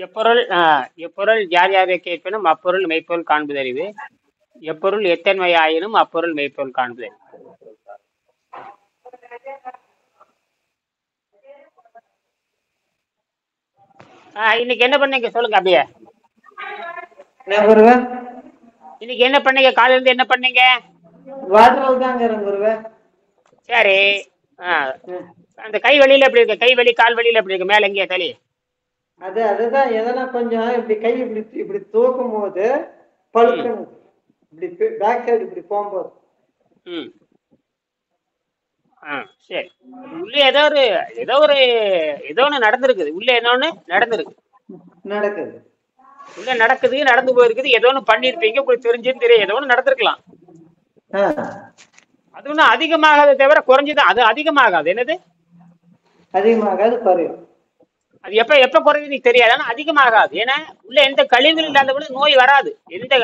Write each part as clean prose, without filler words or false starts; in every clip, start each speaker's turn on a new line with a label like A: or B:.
A: எப்பொருள் யார் யாரை கேட்பினும் அப்பொருள் மெய்ப்பொருள் காண்பதறிவு. எப்பொருள் எத்தன்மை ஆயினும் அப்பொருள் மெய்ப்பொருள் காண்பதறிவு. இன்னைக்கு என்ன பண்ணீங்க சொல்லுங்க அப்படியே. இன்னைக்கு என்ன பண்ணீங்க? காலையில இருந்து என்ன பண்ணீங்க? சரி. அந்த கை வலியில எப்படி இருக்கு? கை வலி கால் வலியில எப்படி இருக்கு? மேல எங்கேயா தலி?
B: அதுதான் எதனா கொஞ்சம் இப்படி கை இப்படி இப்படி தூக்கும் போது பழுக்கணும், இப்படி பேக் சைடு இப்படி போகும்போது.
A: சரி. உள்ள ஏதோ ஒண்ணு நடந்திருக்குது. உள்ள என்னொன்னு நடந்திருக்கு. உள்ள நடக்குது, நடந்து போயிருக்குது. ஏதோ ஒண்ணு பண்ணிருப்பீங்க, உங்களுக்கு தெரிஞ்சுன்னு தெரியும். ஏதோ ஒண்ணு நடந்திருக்கலாம். அது ஒன்றும் அதிகமாகாத தவிர குறைஞ்சுதான். அது அதிகமாகாது. என்னது
B: அதிகமாகாது? குறையும்.
A: அது எப்ப குறையுது தெரியாது, ஆனா அதிகமாகாது. ஏன்னா உள்ள எந்த கழிவுகள் இல்லாத விட நோய் வராது. எந்த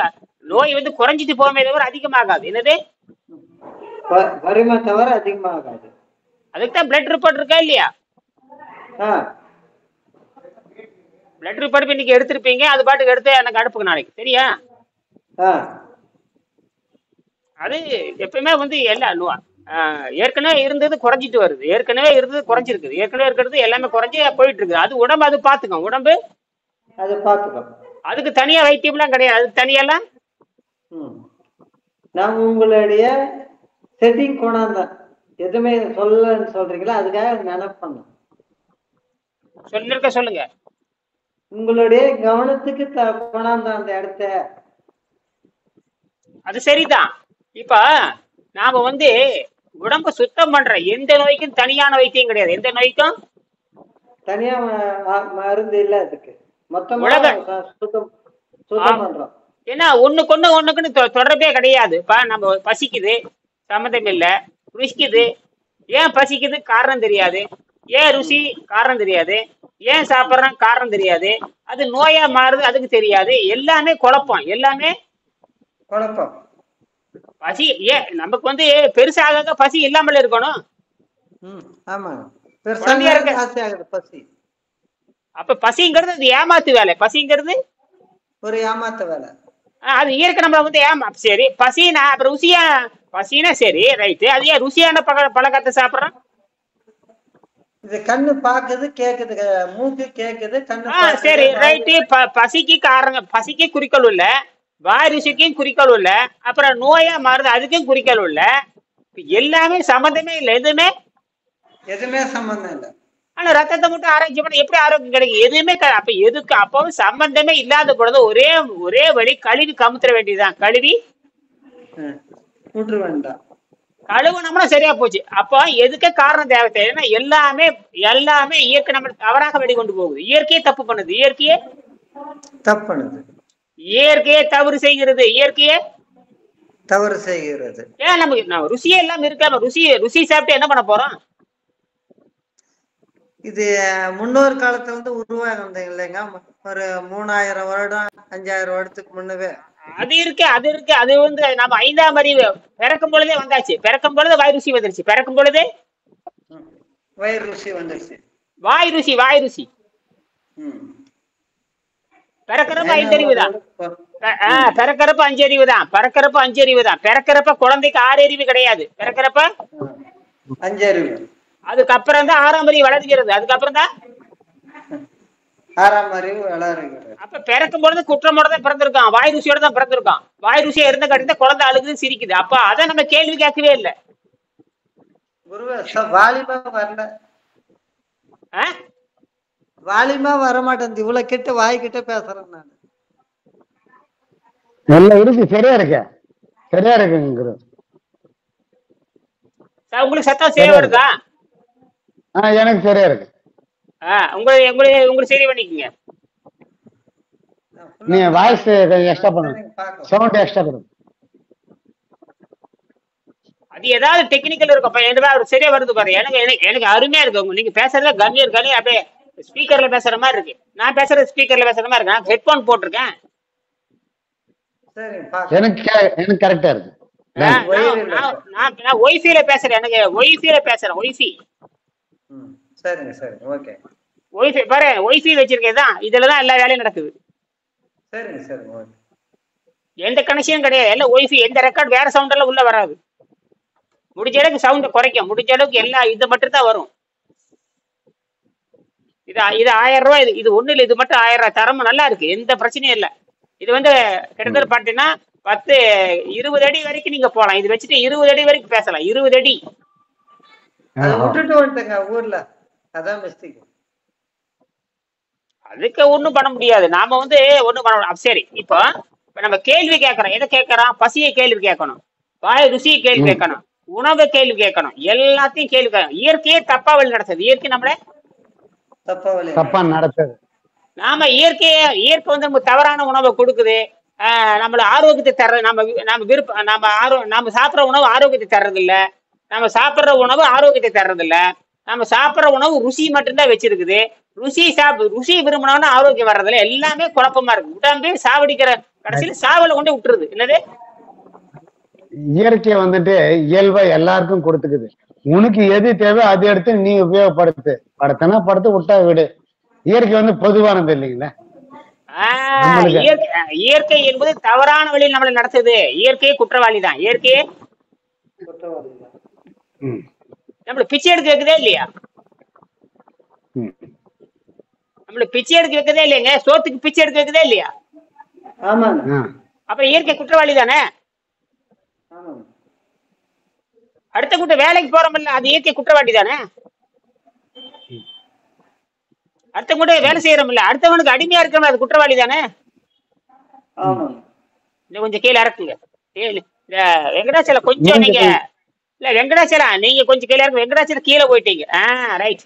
A: நோய் வந்து குறைஞ்சிட்டு போமே தவிர அதிகமாகாது. என்னது
B: வருமே தவிர அதிகமாகாது.
A: அதுக்குதான் பிளட் ரிப்போர்ட் இருக்கா இல்லையா? பிளட் ரிப்போர்ட் இன்னைக்கு எடுத்திருப்பீங்க. அது பாட்டுக்கு எடுத்து எனக்கு அனுப்புங்க நாளைக்கு. சரியா? அது எப்பயுமே வந்து எல்லாம் ஏற்கனவே இருந்தது குறைஞ்சிட்டு வருது. ஏற்கனவே இருந்தது குறைஞ்சிருக்குது. ஏற்கனவே இருக்கிறது எல்லாமே குறைஞ்சி போயிட்டு இருக்குது. அது உடம்பு அது பாத்துக்கும். உடம்பு
B: அது பாத்துக்கும்.
A: அதுக்கு தனியா வைத்தியம்லாம் கிடையாது. அது தனியெல்லாம்
B: நான் உங்களுடைய செட்டிங் கொண்டாந்தேன். எதுவுமே சொல்லன்னு சொல்றீங்களா? அதுக்காக நினைப்பேன்.
A: சொல்லுங்க.
B: உங்களுடைய கவனத்துக்கு கொண்டாந்த அந்த இடத்த.
A: அது சரிதான். இப்ப நாம வந்து உடம்பு சுத்தம் பண்ற எந்த நோய்க்கும் தனியான வைத்தியம் கிடையாது. எந்த நோய்க்கும்
B: தனியா மருந்து இல்ல. அதுக்கு மொத்தமா சுத்தம் பண்றோம்.
A: ஏன்னா ஒண்ணுக்குன்னு தொடர்பே கிடையாது. இப்ப நம்ம பசிக்குது, சம்மந்தம் இல்ல. ருசிக்குது, ஏன் பசிக்குது காரணம் தெரியாது. ஏன் ருசி காரணம் தெரியாது. ஏன் சாப்பிட்றோம் காரணம் தெரியாது. அது நோயா மாறுது அதுக்கு தெரியாது. எல்லாமே குழப்பம். பசி நமக்கு வந்து பெருசாக பசி இல்லாமல் இருக்கணும். அப்ப பசிங்கிறது அது ஏமாத்து வேலை. பசிங்கிறது
B: ஒரு ஏமாத்து வேலை.
A: அது இயற்கை நம்மள வந்து சரி பசினா அப்புறம் ருசியா பசினா சரி ரைட்டு. அது ஏன் ருசியான பழக்கத்தை சாப்பிட்றோம்?
B: இது கண்ணு பாக்குது, கேக்குது, மூக்கு கேக்குது, கண்ணு.
A: சரி ரைட்டு. பசிக்கு காரணம், பசிக்கு குறிக்கோள் இல்ல, வாய் ருசிக்கும் குறிக்கோள் இல்ல, அப்புறம் நோயா மாறுது அதுக்கும் குறிக்கோள் இல்ல. எல்லாமே சம்பந்தமே இல்லை. எதுவுமே
B: சம்பந்தம் இல்லை.
A: ஆனா ரத்தத்தை மட்டும் ஆராய்ச்சி பண்ண எப்படி ஆரோக்கியம் கிடைக்கும்? எதுவுமே அப்ப எதுக்கு அப்பவும் சம்பந்தமே இல்லாத பொழுது ஒரே வழி கழுவி கமுத்திர வேண்டியதுதான். கழுவி
B: வேண்டாம்.
A: கழுவுனோம்னா சரியா போச்சு. அப்ப எதுக்கு காரணம் தேவை? ஏன்னா எல்லாமே இயற்கை நம்ம தவறாக வெளிக்கொண்டு போகுது. இயற்கையே தப்பு பண்ணுது. இயற்கையே தவறு செய்கிறது. ஏன் நம்ம ருசியே எல்லாம் இருக்காம ருசி சாப்பிட்டு என்ன பண்ண போறோம்?
B: இது முன்னோர் காலத்துல இருந்து உருவாக இல்லைங்க. ஒரு 3000 வருடம் 5000 வருடத்துக்கு முன்னவே
A: அது இருக்கு. அது வந்து நம்ம 5ஆம் அறிவு பிறக்கும் பொழுதே வந்தாச்சு. பிறக்கும் பொழுது வாய் ருசி வந்துருச்சு. பிறக்கும் பொழுதே
B: வாய் ருசி வந்துருச்சு.
A: வாய் ருசி பிறக்கிறப்ப 5 அறிவு தான். பிறக்கிறப்ப 5 அறிவு தான். பிறக்கிறப்ப குழந்தைக்கு 6 அறிவு கிடையாது. பிறக்கிறப்ப
B: 5 அறிவு.
A: அதுக்கப்புறம் தான் 6ஆம் அறிவு வளர்கிறது. அதுக்கப்புறம் தான்
B: 6ஆம் அறிவு வளர்கிறது.
A: அப்ப பிறக்கும் பொழுது குற்றமோட தான் பிறந்திருக்கான். வாய் ருசியோட தான் பிறந்திருக்கான். வாய் ருசியா இருந்த கட்டிதான் குழந்தை அழுகுது, சிரிக்குது. அப்ப அதை நம்ம கேள்வி கேட்கவே இல்லை.
B: வாலிமா வர மாட்டேன். இவ்வளவு கிட்ட வாய் கிட்ட பேசுறேன் நான்.
C: நல்லா இருக்கு. சரியா இருக்கு.
A: உங்களுக்கு சத்தம் சரியா வருதா?
C: எனக்கு சரியா இருக்கு.
A: உங்களுக்கு சரி பண்ணிக்கங்க.
C: நீ வாய்ஸ் எக்ஸ்ட்ரா பண்ணுங்க. சவுண்ட் எக்ஸ்ட்ரா பண்ணுங்க.
A: அது ஏதாவது டெக்னிக்கல் இருக்கும். சரியா வருது பாரு. எனக்கு அருமையா இருக்கு. நீங்க பேசுறதுல கம்மியா இருக்கானே. அப்படியே ஸ்பீக்கர்ல பேசுற மாதிரி இருக்கு. நான் பேசுறது ஸ்பீக்கர்ல பேசுற மாதிரி இருக்கு. ஹெட்போன் போட்டிருக்கேன்.
C: எனக்கு கரெக்டா இருக்கு.
A: நான் ஒய்ஃபைல பேசுறேன். ஒய்ஃபை.
B: சரிங்க. ஓகே.
A: ஒய்ஃபை பாரு, ஒய்ஃபை வச்சிருக்கேதான், இதுலதான் எல்லா வேலையும் நடக்குது.
B: சரிங்க சரிங்க ஓகே.
A: எந்த கனெக்ஷனும் கிடையாது, எல்லாம் ஒய்ஃபை. எந்த ரெக்கார்ட் வேற சவுண்ட் எல்லாம் உள்ள வராது. முடிஞ்ச அளவுக்கு சவுண்டை குறைக்கும், முடிஞ்ச அளவுக்கு எல்லா இது மட்டும் தான் வரும். இது 1000 ரூபாய். இது ஒண்ணு இல்லை, இது மட்டும் 1000 ரூபாய். தரமும் நல்லா இருக்கு, எந்த பிரச்சனையும் இல்லை. இது வந்து கிட்டத்தட்ட பாத்தீங்கன்னா 10-20 அடி வரைக்கும் நீங்க போகலாம். இது வச்சுட்டு 20 அடி வரைக்கும் பேசலாம். 20 அடி.
B: அதை விட்டுட்டு வந்துட்டேங்க ஊர்ல, அதான் மிஸ்டேக்.
A: அதுக்கு ஒண்ணும் பண்ண முடியாது, நாம வந்து ஒண்ணும் பண்ண முடியாது. சரி, இப்போ நம்ம கேள்வி கேட்கறோம். எதை கேட்கறோம்? பசியை கேள்வி கேட்கணும், வாய் ருசியை கேள்வி கேட்கணும், உணவை கேள்வி கேட்கணும், எல்லாத்தையும் கேள்வி கேட்கணும். இயற்கையே தப்பா வழி நடத்துது. இயற்கை நம்மள
C: தப்பா நடத்துது.
A: நாம இயற்கை வந்து நமக்கு தவறான உணவை கொடுக்குது. நம்மள ஆரோக்கியத்தை தர்றது, நம்ம விருப்பம், நம்ம சாப்பிட்ற உணவு ஆரோக்கியத்தை தர்றது இல்ல. நம்ம சாப்பிட்ற உணவு ஆரோக்கியத்தை தர்றது இல்ல. நம்ம சாப்பிட்ற உணவு ருசி மட்டும்தான் வச்சிருக்குது. ருசி விரும்பினோம்னா ஆரோக்கியம் வர்றதில்ல. எல்லாமே குழப்பமா இருக்கு. உடம்பே சாவடிக்கிற, கடைசியில சாவல கொண்டு விட்டுருது. என்னது,
C: இயற்கை வந்துட்டு இயல்பா எல்லாருக்கும் கொடுத்துக்குது. உனக்கு எது தேவை அதை எடுத்து நீ உபயோகப்படுத்து. படுத்தனா படுத்து, விட்டா விடு. இயற்கை வந்து பொதுவானது இல்லைங்களா?
A: இயற்கை என்பது தவறான வழியில் நம்மளை நடத்துது. இயற்கையே குற்றவாளி தான். இயற்கையே நம்மள பிச்சை எடுக்க வைக்குதே இல்லையா? நம்மள பிச்சை எடுக்க வைக்கதே இல்லைங்க. சோத்துக்கு பிச்சை எடுக்க வைக்கதே இல்லையா? அப்ப இயற்கை குற்றவாளி தானே. அடுத்த கூட்ட வேலைக்கு போறோம்ல, அது இயற்கை குற்றவாளி தானே. அடுத்த கூட வேலை செய்யறோம்ல, அடுத்தவனுக்கு அடிமையா இருக்கிறோம், அது குற்றவாளி தானே. இன்னும் கொஞ்சம் கீழே இறக்குங்க. வெங்கடாச்சலம் கொஞ்சம் நீங்க இல்ல, வெங்கடாச்சலம் நீங்க கொஞ்சம் கீழே இறக்கு. வெங்கடாச்சலம் கீழே போயிட்டீங்க. ரைட்.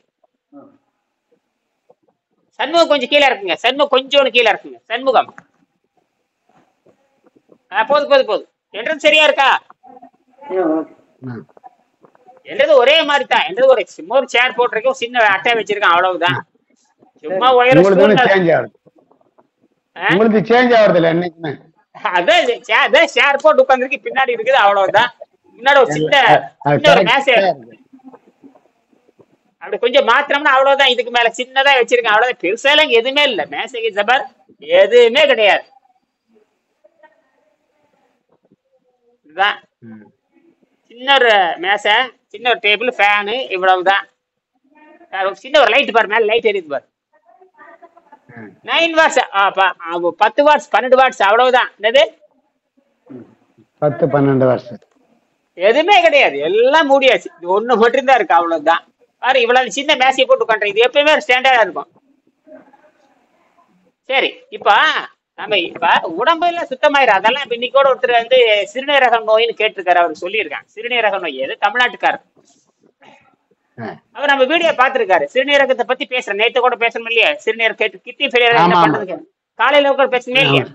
A: சண்முகம் கொஞ்சம் கீழே இருக்குங்க. சண்முகம் கொஞ்சோன்னு கீழே இருக்குங்க. சண்முகம் போதும். என்றது சரியா இருக்கா? என்றது ஒரே மாதிரி தான். என்றது ஒரு சும்மா ஒரு சேர் போட்டிருக்கேன், சின்ன அட்டை வச்சிருக்கேன், அவ்வளவுதான். சும்மா
C: உங்களுக்கு சேஞ்ச் ஆகுறது இல்ல என்னைக்குமே.
A: அதான் சேர் போட்டு உட்கார்ந்துருக்கு, பின்னாடி இருக்குது, அவ்வளவுதான். முன்னாடி ஒரு சின்ன ஒரு மேசை அப்படி கொஞ்சம் மாத்திரம்னா அவ்வளவுதான். இதுக்கு மேல சின்னதா வச்சிருக்கேன், அவ்வளவுதான். பெருசா எல்லாம் எதுவுமே இல்ல. மேசைக்கு ஜபர் எதுவுமே கிடையாது. இதுதான் சின்ன ஒரு மேசை, சின்ன ஒரு டேபிள், ஃபேனு, இவ்வளவுதான். சின்ன ஒரு லைட் பாரு, மேல லைட் எரியுது பாரு. 9 வாட்ஸ், 10 வாட்ஸ், 12 வாட்ஸ், அவ்வளவுதான். என்னது
C: 10-12 வாட்ஸ்
A: எதுவுமே கிடையாது. எல்லாம் மூடியாச்சு. இது ஒண்ணு மட்டும்தான் இருக்கு, அவ்வளவுதான். பாரு, இவ்வளவு சின்ன மேசையை போட்டு உட்காந்துருக்கு. இது எப்பயுமே ஸ்டாண்டர்டா இருக்கும். சரி, நம்ம உடம்பு எல்லாம் சுத்தமாயிரும். அதெல்லாம் இப்ப இன்னைக்கு கூட ஒருத்தர் வந்து சிறுநீரக நோயின்னு கேட்டிருக்காரு. அவர் சொல்லியிருக்காங்க சிறுநீரக நோய். எது தமிழ்நாட்டுக்காரர். அவர் நம்ம வீடியோ பாத்துருக்காரு. சிறுநீரகத்தை பத்தி பேசுறேன். நேத்து கூட பேசணும் இல்லையா? சிறுநீரக கிட்னி ஃபெயிலியர் என்ன பண்றதுக்கு காலையில கூட பேசணுமே இல்லையா?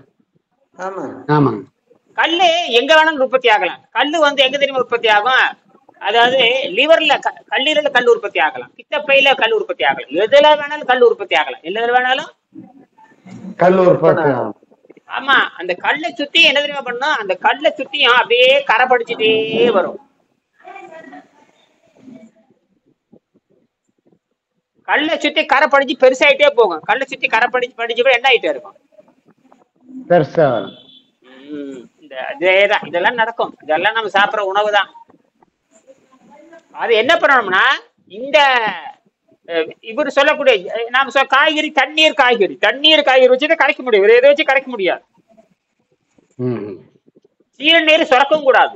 A: கல்லு எங்க வேணாலும் உற்பத்தி ஆகலாம். கல்லு வந்து எங்க தெரியுமா உற்பத்தி ஆகும்? அதாவது லிவர்ல, கல்லீரல கல் உற்பத்தி ஆகலாம், பித்தப்பையில கல் உற்பத்தி ஆகலாம், எதுல வேணாலும் கல் உற்பத்தி ஆகலாம். எதுல வேணாலும்
C: கல் உற்பத்தி.
A: ஆமா, அந்த கல்லை சுத்தி என்ன தெரியுமா பண்ணும்? அந்த கல்லை சுத்தியும் அப்படியே கரை படிச்சுட்டே வரும். கல்லை சுத்தி கரை படிச்சு பெருசாயிட்டே போகும். கல்லை சுத்தி கரை படிச்சு என்ன ஆயிட்டே இருக்கும்?
C: பெருசா.
A: இதேதான், இதெல்லாம் நடக்கும். இதெல்லாம் நம்ம சாப்பிடுற உணவு தான். அது என்ன பண்ணணும்னா, இந்த இவர் சொல்லக்கூடிய நாம காய்கறி, தண்ணீர் காய்கறி வச்சுதான் கரைக்க முடியும். வேற எதை வச்சு கரைக்க முடியாது. ஜீரண நீர் சுரக்கவும் கூடாது.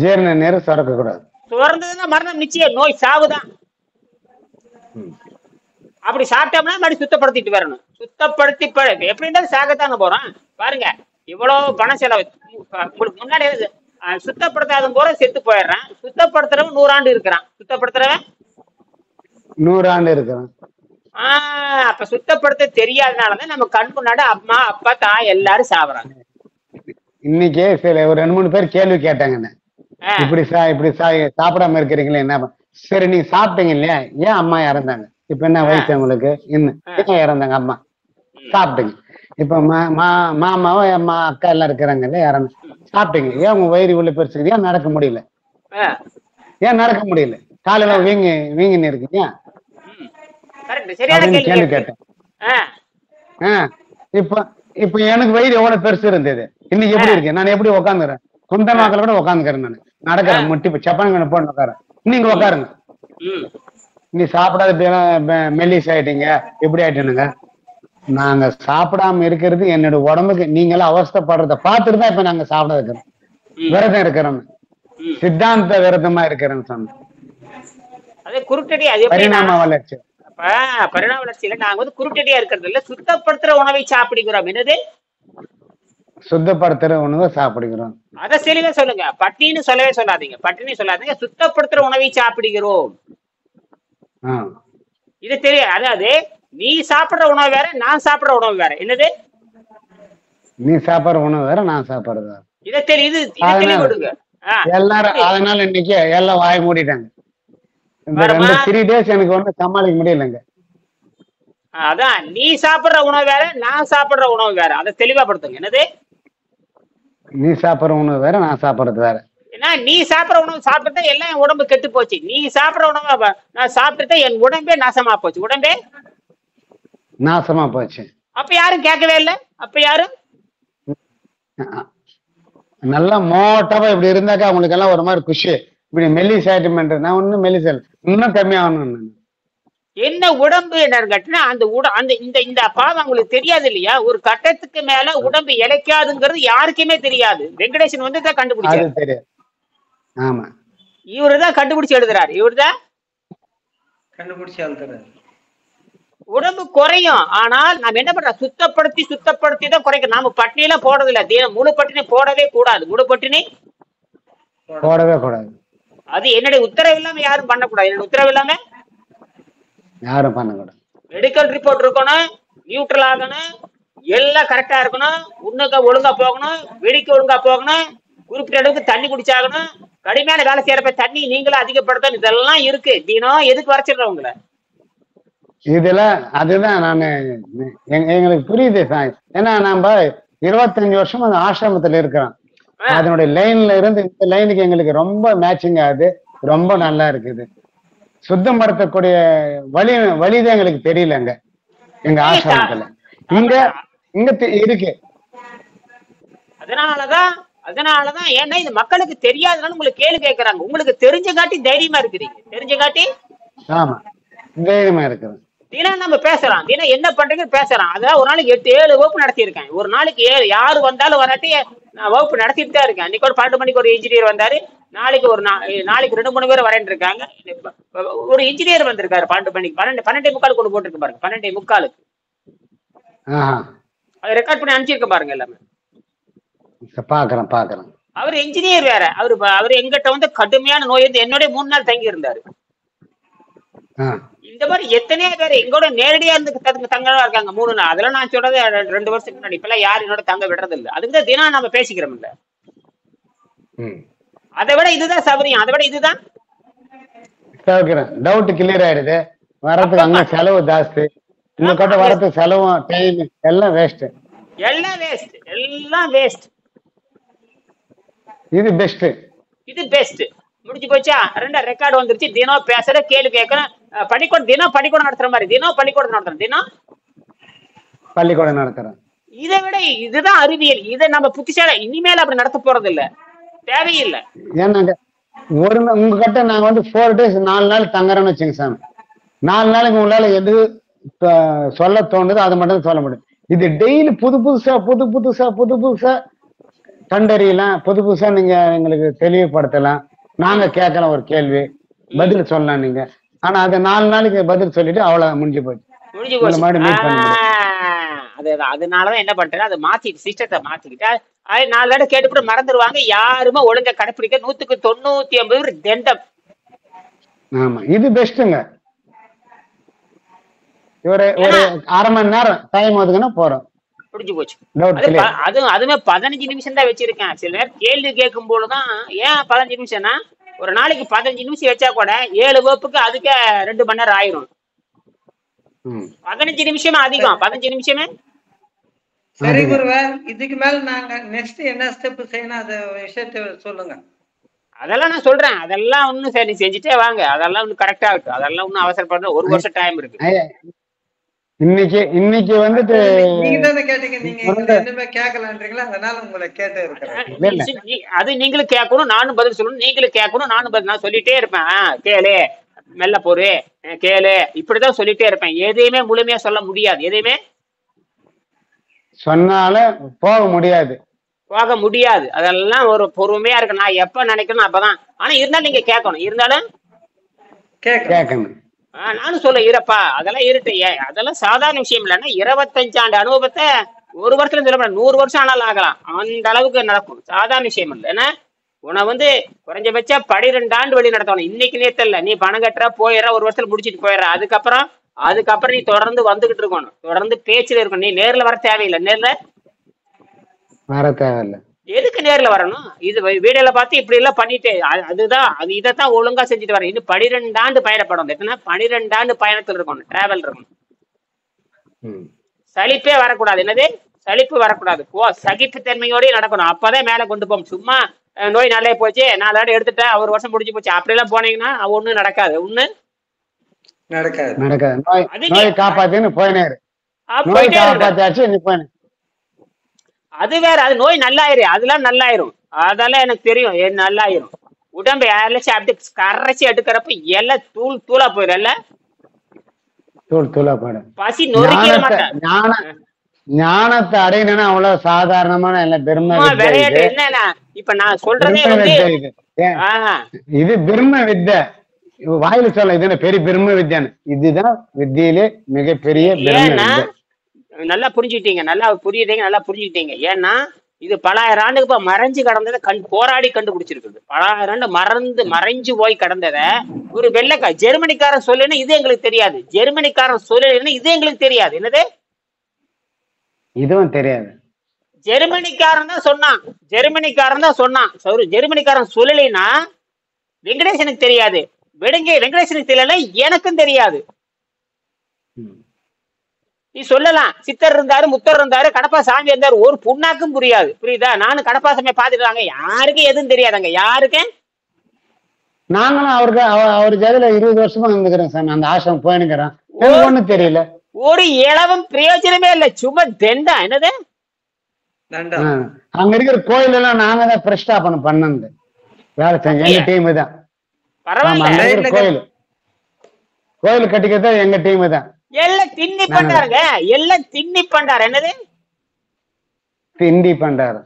C: ஜீரண நீர் சுரக்க கூடாது.
A: சுரந்ததுன்னா மரணம் நிச்சயம், நோய் சாவுதான். அப்படி சாப்பிட்டோம்னா மறுபடியும் சுத்தப்படுத்திட்டு வரணும். சுத்தப்படுத்தி எப்படின்னா சாகத்தாங்க போறோம். பாருங்க, இவ்வளவு பணம் செலவு. உங்களுக்கு முன்னாடி சுத்தப்படுத்தாத போற செத்து போயிடுறான். சுத்தப்படுத்துறவன் 100 ஆண்டு இருக்கிறான். சுத்தப்படுத்துறவன்
C: 100 ஆண்டு இருக்கிறான்.
A: அப்ப சுத்தப்படுத்த தெரியாதனாலதான் நம்ம கண் முன்னாடி அம்மா, அப்பா, தாய் எல்லாரும் சாப்பிடுறாங்க.
C: இன்னைக்கு சில ஒரு 2-3 பேர் கேள்வி கேட்டாங்க, இப்படி சாப்பிடாம இருக்கிறீங்களே என்ன? சரி, நீங்க சாப்பிட்டீங்க இல்லையா, ஏன் அம்மா இறந்தாங்க? இப்ப என்ன வயசு உங்களுக்கு? இன்னும் இறந்தாங்க அம்மா, சாப்பிட்டீங்க. இப்ப மாமாவும் அம்மா, அக்கா எல்லாம் இருக்கிறாங்க இல்லையா, இறந்து சாப்பிட்டீங்க. ஏன் உங்க வயிறு உள்ள பெருசு? ஏன் நடக்க முடியல? காலையில வீங்கின்னு இருக்கீங்க.
A: கரெக்ட், சரியான
C: அப்படின்னு
A: கேள்வி
C: கேள்வி
A: கேட்டீங்க.
C: கேட்டேன்.
A: ஆ,
C: இப்ப இப்ப எனக்கு வயிறு எவ்வளவு பெருசு இருந்தது, இன்னைக்கு எப்படி இருக்கு? நான் எப்படி உட்காந்துறேன்? குந்தன்
A: ஆ,
C: வாக்கில கூட உட்காந்துக்கிறேன், நான்
A: ஆ,
C: நடக்கிறேன், முட்டி சப்பாங்க போட்டு உட்காரேன். நீங்க
A: ம்,
C: உட்காருங்க.
A: ம்.
C: நீ சாப்பிடாத மெல்லிஸ் ஆயிட்டீங்க, எப்படி ஆயிட்டீனுங்க? நாங்க சாப்பிடாம இருக்கிறது என்னோட உடம்புக்கு நீங்களும் அவஸ்தைப்படுறத பார்த்துட்டு தான் இப்ப நாங்க சாப்பிட இருக்கிறோம்,
A: ம்,
C: விரதம் இருக்கிறோம்,
A: ம்.
C: சித்தாந்த விரதமா இருக்கிறேன்னு சொன்னேன்.
A: அது குருட்டடி. அது எப்படின்னா,
C: பரிணாம வளர்ச்சி.
A: பரிணாம வளர்ச்சியில நாங்க வந்து குருட்டடியா இருக்கிறது இல்ல, சுத்தப்படுத்துற உணவை சாப்பிடுகிறோம். என்னது?
C: சுத்தப்படுத்துற உணவை சாப்பிடுகிறோம்.
A: அத தெளிவா சொல்லுங்க. பட்டினின்னு சொல்லவே சொல்லாதீங்க, பட்டினி சொல்லாதீங்க, சுத்தப்படுத்துற உணவை சாப்பிடுகிறோம்.
C: ஆ.
A: இது தெரியும். அதாவது நீ சாப்பிடுற உணவு வேற, நான் சாப்பிடுற உணவு வேற. என்னது?
C: நீ சாப்பிடுற உணவு வேற, நான் சாப்பிடுறது வேற.
A: இதை தெளிவு கொடுங்க.
C: எல்லாரும் அதனால இன்னைக்கு எல்லாம் வாய் மூடிட்டாங்க. இந்த
A: வரமா?
C: 3 days எனக்கு வந்து சமாளிக்க முடியலங்க.
A: அதான், நீ சாப்பிடுற உணவு வேற, நான் சாப்பிடுற உணவு வேற. அதை தெளிவா படுத்துங்க. என்னது?
C: நீ சாப்பிடுற உணவு வேற, நான் சாப்பிடுறது வேற.
A: ஏன்னா நீ சாப்பிடுற உணவு சாப்பிட்டுட்டா எல்லாம் என் உடம்பு கெட்டு போச்சு. நீ சாப்பிடுற உணவை நான் சாப்பிட்டுட்டா என் உடம்பே நாசமா போச்சு. உடம்பே
C: நாசமா போச்சு.
A: அப்ப யாரும் கேட்கவே இல்லை. அப்ப யாரும்
C: நல்லா மோட்டாவா இப்படி இருந்தாக்கா அவங்களுக்கு எல்லாம் ஒரு மாதிரி குஷி. இப்படி மெல்லிஸ் ஆயிட்டுமெண்ட், நான் ஒன்னும் மெல்லிசல் இன்னும் கம்மியாகணும்.
A: என்ன உடம்பு என்னன்னு கேட்டீங்கன்னா, அந்த இந்த பாவம் உங்களுக்கு தெரியாது இல்லையா? ஒரு கட்டத்துக்கு மேல உடம்பு இழைக்காதுங்கிறது யாருக்குமே தெரியாது. வெங்கடேசன் வந்து தான் கண்டுபிடிச்சாரு.
C: தெரியாது. ஆமா,
A: இவருதான் கண்டுபிடிச்சு எழுதுறாரு. இவருதான்
B: கண்டுபிடிச்சு எழுதுறாரு.
A: உடம்பு குறையும், ஆனால் நாம என்ன பண்றோம்? சுத்தப்படுத்தி தான் குறைக்கும். நாம பட்டினியில போடுறது இல்ல. தினம் முழு பட்டினி போடவே கூடாது. முழு பட்டினி
C: போடவே கூடாது.
A: அது என்னுடைய உத்தரவு இல்லாம யாரும் பண்ணக்கூடாது. என்னுடைய உத்தரவு இல்லாம
C: யாரும் பண்ணக்கூடாது.
A: மெடிக்கல் ரிப்போர்ட் இருக்கணும், நியூட்ரல் ஆகணும், எல்லாம் கரெக்டா இருக்கணும், உண்ணுக்கு ஒழுங்கா போகணும், வெடிக்க ஒழுங்கா போகணும், குறிப்பிட்ட அளவுக்கு தண்ணி குடிச்சாகணும், கடுமையான வேலை செய்யறப்ப தண்ணி நீங்களும் அதிகப்படுத்தணும். இதெல்லாம் இருக்கு. தினம் எதுக்கு வரைச்சிடுறோம் உங்களை?
C: இதுல அதுதான் நானு எங்களுக்கு புரியுது சார். ஏன்னா நம்ம 25 வருஷம் அந்த ஆசிரமத்துல இருக்கிறோம். அதனுடைய லைன்ல இருந்து இந்த லைனுக்கு எங்களுக்கு ரொம்ப மேட்சிங் ஆகுது. ரொம்ப நல்லா இருக்குது. சுத்தப்படுத்தக்கூடிய வழிதான் எங்களுக்கு தெரியலங்க எங்க ஆசிரமத்துல. இங்க இருக்கு.
A: அதனாலதான் ஏன்னா இது மக்களுக்கு தெரியாதனால உங்களுக்கு கேள்வி கேட்கறாங்க. உங்களுக்கு தெரிஞ்ச காட்டி தைரியமா இருக்கிறீங்க. தெரிஞ்ச காட்டி
C: ஆமா தைரியமா இருக்கிறேன்.
A: தினம் நம்ம பேசுறோம். தினம் என்ன பண்றீங்கன்னு பேசுறோம். அதான் ஒரு நாளைக்கு 8-7 வகுப்பு நடத்தியிருக்கேன். ஒரு நாளைக்கு 7 யாரு வந்தாலும் வராட்டி நான் வகுப்பு நடத்திட்டு தான் இருக்கேன். இன்னைக்கு ஒரு 12 மணிக்கு ஒரு இன்ஜினியர் வந்தாரு. நாளைக்கு 2-3 பேர் வரேன் இருக்காங்க. ஒரு இன்ஜினியர் வந்திருக்காரு 12 மணிக்கு. 12:45 கொண்டு போட்டுருக்கு பாருங்க. 12:45 அதை ரெக்கார்ட் பண்ணி அனுப்பிச்சிருக்க பாருங்க எல்லாமே.
C: பாக்குறேன்.
A: அவர் இன்ஜினியர் வேற. அவரு எங்கிட்ட வந்து கடுமையான நோய் வந்து என்னோட 3 நாள் தங்கி இருந்தாரு. இந்த மாதிரி எத்தனையோ பேர் எங்களோட நேரடியா இருந்து தங்கலாம் இருக்காங்க 3 நாள். அதெல்லாம் நான் சொல்றது 2 வருஷத்துக்கு முன்னாடி. இப்பெல்லாம் யாரும் என்னோட தங்க விடுறது இல்லை. அதுக்குதான் தினம் நம்ம பேசிக்கிறோம் இல்ல. அதை விட இதுதான் சௌகரியம். அதை விட இதுதான்
C: டவுட் கிளியர் ஆயிடுது. வரதுக்கு அங்க செலவு ஜாஸ்தி, இந்த கட்ட வரதுக்கு செலவும் டைம் எல்லாம் வேஸ்ட்.
A: இது பெஸ்ட். முடிஞ்சு போச்சா? 2 ரெக்கார்டு வந்துருச்சு. தினம் பேசுற, கேள்வி கேட்கணும், பள்ளிக்கூடம் நடத்துற மாதிரி தினம் பள்ளிக்கூடம்
C: நடத்துறேன்.
A: இதை விட இதுதான் அறிவியல். இதை நம்ம புத்திசாலி இனிமேல் அப்படி நடத்த போறது இல்ல, தேவையில்லை.
C: ஏன்னாங்க உங்ககிட்ட நாங்க வந்து 4 days 4 நாள் தங்குறோம்னு வச்சுங்க சாமி. 4 நாளைக்கு உங்களால எது சொல்ல தோணுதோ அதை மட்டும் சொல்ல முடியும். இது டெய்லி புது புதுசா கண்டறியலாம், புதுசா நீங்க எங்களுக்கு தெளிவுபடுத்தலாம். நாங்க கேட்கலாம், ஒரு கேள்வி பதில் சொல்லலாம் நீங்க. ஆனா அது 4 நாளைக்கு பதில் சொல்லிட்டு அவ்வளவு முடிஞ்சு போச்சு.
A: அதனாலதான் என்ன பண்றேன், அதை மாத்திட்டு சிஸ்டத்தை மாத்திக்கிட்டா 4 நாள் கேட்டுப்பட்டு மறந்துடுவாங்க. யாருமே ஒழுங்கா கடைப்பிடிக்க 100% தண்டம்.
C: ஆமா, இது பெஸ்ட்டுங்க. ஒரு 1/2 மணி நேரம் டைம் ஒதுக்குனா போறோம்,
A: முடிஞ்சு போச்சு. அதுவுமே 15 நிமிஷம் தான் வச்சிருக்கேன். சில நேரம் கேள்வி கேட்கும் போதுதான். ஏன் 15 நிமிஷம்னா, ஒரு நாளைக்கு 15 நிமிஷம் வச்சா கூட 7 வகுப்புக்கு அதுக்கே 2 மணி நேரம் ஆயிரும். 15 நிமிஷமே அதிகம். 15 நிமிஷமே
B: சரி குருவே. இதுக்கு மேல நாங்க நெக்ஸ்ட் என்ன ஸ்டெப் செய்யணும், அத விஷயத்தை சொல்லுங்க.
A: அதெல்லாம் நான் சொல்றேன், அதெல்லாம் ஒன்றும் சரி செஞ்சுட்டே வாங்க, அதெல்லாம் ஒன்றும் கரெக்டா இருக்கு, அதெல்லாம் ஒன்றும் அவசரப்படுற 1 வருஷம் டைம் இருக்கு.
C: ஐயா, இன்னைக்கு வந்துட்டு
B: நீங்க தானே கேட்டீங்க, நீங்க எங்களை
C: வந்து
B: என்னமே கேட்கலன்றீங்களா, அதனால உங்களை கேட்டு இருக்கிறேன்.
C: இல்ல இல்ல
A: அது நீங்களும் கேட்கணும், நானும் பதில் சொல்லணும், நீங்களும் கேட்கணும், நானும் பதில். நான் சொல்லிட்டே இருப்பேன், கேளு, மெல்ல போரு, கேளு, இப்படிதான் சொல்லிட்டே இருப்பேன். எதையுமே முழுமையா சொல்ல முடியாது, எதையுமே
C: சொன்னாலும் போக முடியாது.
A: போக முடியாது. அதெல்லாம் ஒரு பொறுமையா இருக்கு, நான் எப்ப நினைக்கணும் அப்பதான். ஆனா இருந்தாலும் நீங்க கேட்கணும், இருந்தாலும்
C: கேட்கணும்.
A: நானும் சொல்ல இருப்பா, அதெல்லாம் இருட்டு, அதெல்லாம் சாதாரண விஷயம் இல்லைன்னா 25 ஆண்டு அனுபவத்தை 1 வருஷத்துல சொல்ல முடியாது, 100 வருஷம் ஆனாலும் ஆகலாம், அந்த அளவுக்கு நடக்கும். சாதாரண விஷயம் இல்லை. ஏன்னா உன்னை வந்து குறைஞ்சபட்ச 12 ஆண்டு வழி நடத்தணும். இன்னைக்கு நேரத்தில் இல்லை, நீ பணம் கட்டுற போயிடுற, 1 வருஷத்துல முடிச்சுட்டு போயிடுற. அதுக்கப்புறம் நீ தொடர்ந்து வந்துகிட்டு இருக்கணும், தொடர்ந்து பேச்சுல இருக்கணும். நீ நேர்ல வர தேவையில்லை, நேர்ல
C: வர தேவையில்லை.
A: எதுக்கு நேர்ல வரணும்? இது வீடியோல பார்த்து இப்படி எல்லாம் பண்ணிட்டு அதுதான் இதைத்தான் ஒழுங்கா செஞ்சுட்டு வரேன். இன்னும் 12 ஆண்டு பயணப்படும். எத்தனை 12 ஆண்டு பயணத்தில் இருக்கணும், டிராவல் இருக்கணும். சலிப்பே வரக்கூடாது. என்னது சலிப்பு வரக்கூடாது, சகிப்பு தன்மையோடய நடக்கணும். அப்பதான் மேல கொண்டு போகும். சும்மா நோய் நல்லா போச்சு, 4 ஆண்டு எடுத்துட்டேன், 1 வருஷம் முடிஞ்சு போச்சு, அப்படி எல்லாம் போனீங்கன்னா ஒண்ணும் நடக்காது,
C: நடக்காது. நோய் காப்பாத்தின்னு போயினேரு, நோய் காப்பாத்தாச்சு நீ போயின.
A: அது வேற, அது நோய் நல்லாயிரும், அதெல்லாம் நல்லாயிரும், அதெல்லாம் எனக்கு தெரியும், நல்லாயிரும். உடம்பு யாராச்சும் அப்படி கரைச்சி எடுக்கிறப்ப எல்லாம் தூளா போயிடும், எல்லாம்
C: தூளா போயிடும்.
A: பசி நொறுக்கிட மாட்டேன்.
C: ஞானத்தை அடையணும்னா அவ்வளவு சாதாரணமான
A: விளையாட்டு என்னன்னா, இப்ப நான் சொல்றதே வந்து
C: இது பிரம்ம வித்தை. வாயில சொல்ல இது பெரிய பிரம்ம வித்யான்னு, இதுதான் வித்தியிலே மிகப்பெரிய
A: நல்லா புரிஞ்சுக்கிட்டீங்க, நல்லா புரிஞ்சுக்கிட்டீங்க. ஏன்னா இது பல ஆயிரம் ஆண்டுக்கு இப்ப மறைஞ்சு கடந்ததை போராடி கண்டுபிடிச்சிருக்குது. பல ஆயிரம் ஆண்டு மறைஞ்சு போய் கடந்தத ஒரு ஜெர்மனிக்காரன் சொல்லலைன்னா இது எங்களுக்கு தெரியாது, ஜெர்மனிக்காரன் சொல்லலைன்னா இது எங்களுக்கு தெரியாது. என்னது
C: இதுவும் தெரியாது.
A: ஜெர்மனிக்காரன் தான் சொன்னான். ஜெர்மனிக்காரன் சொல்லலைன்னா வெங்கடேசனுக்கு தெரியாது, வெங்கடேசனுக்கு தெரியல, எனக்கும் தெரியாது. நீ சொல்லலாம், சித்தர் இருந்தாரு, முத்தர் இருந்தாரு, கடப்பா சாமி இருந்தாரு, ஒரு புண்ணாக்கும் புரியாது. புரியுதா? நானும் கடப்பா சாமியை பாத்துட்டு யாருக்கும் எதுவும் தெரியாதாங்க, யாருக்கும்.
C: நாங்களும் அவர் ஜாதியில 20 வருஷமா இருந்துக்கிறேன் சாமி, அந்த ஆசிரமம் போயினுக்கிறேன், ஒண்ணும் தெரியல,
A: ஒரு இளவும் பிரயோஜனமே இல்ல, சும்மா தெண்டா. என்னது
C: அங்க இருக்கிற கோயில் எல்லாம் நாங்க தான் பிரஸ்தாபனம் பண்ணது, வேலை செஞ்ச எங்க டீம் தான். பரவாயில்ல, கோயில் கட்டிக்கிறதா எங்க டீம் தான்.
A: எல்லாம் திண்ணி பண்றாருங்க, எல்லாம் திண்ணி பண்றாரு. என்னது
C: திண்டி பண்றாரு?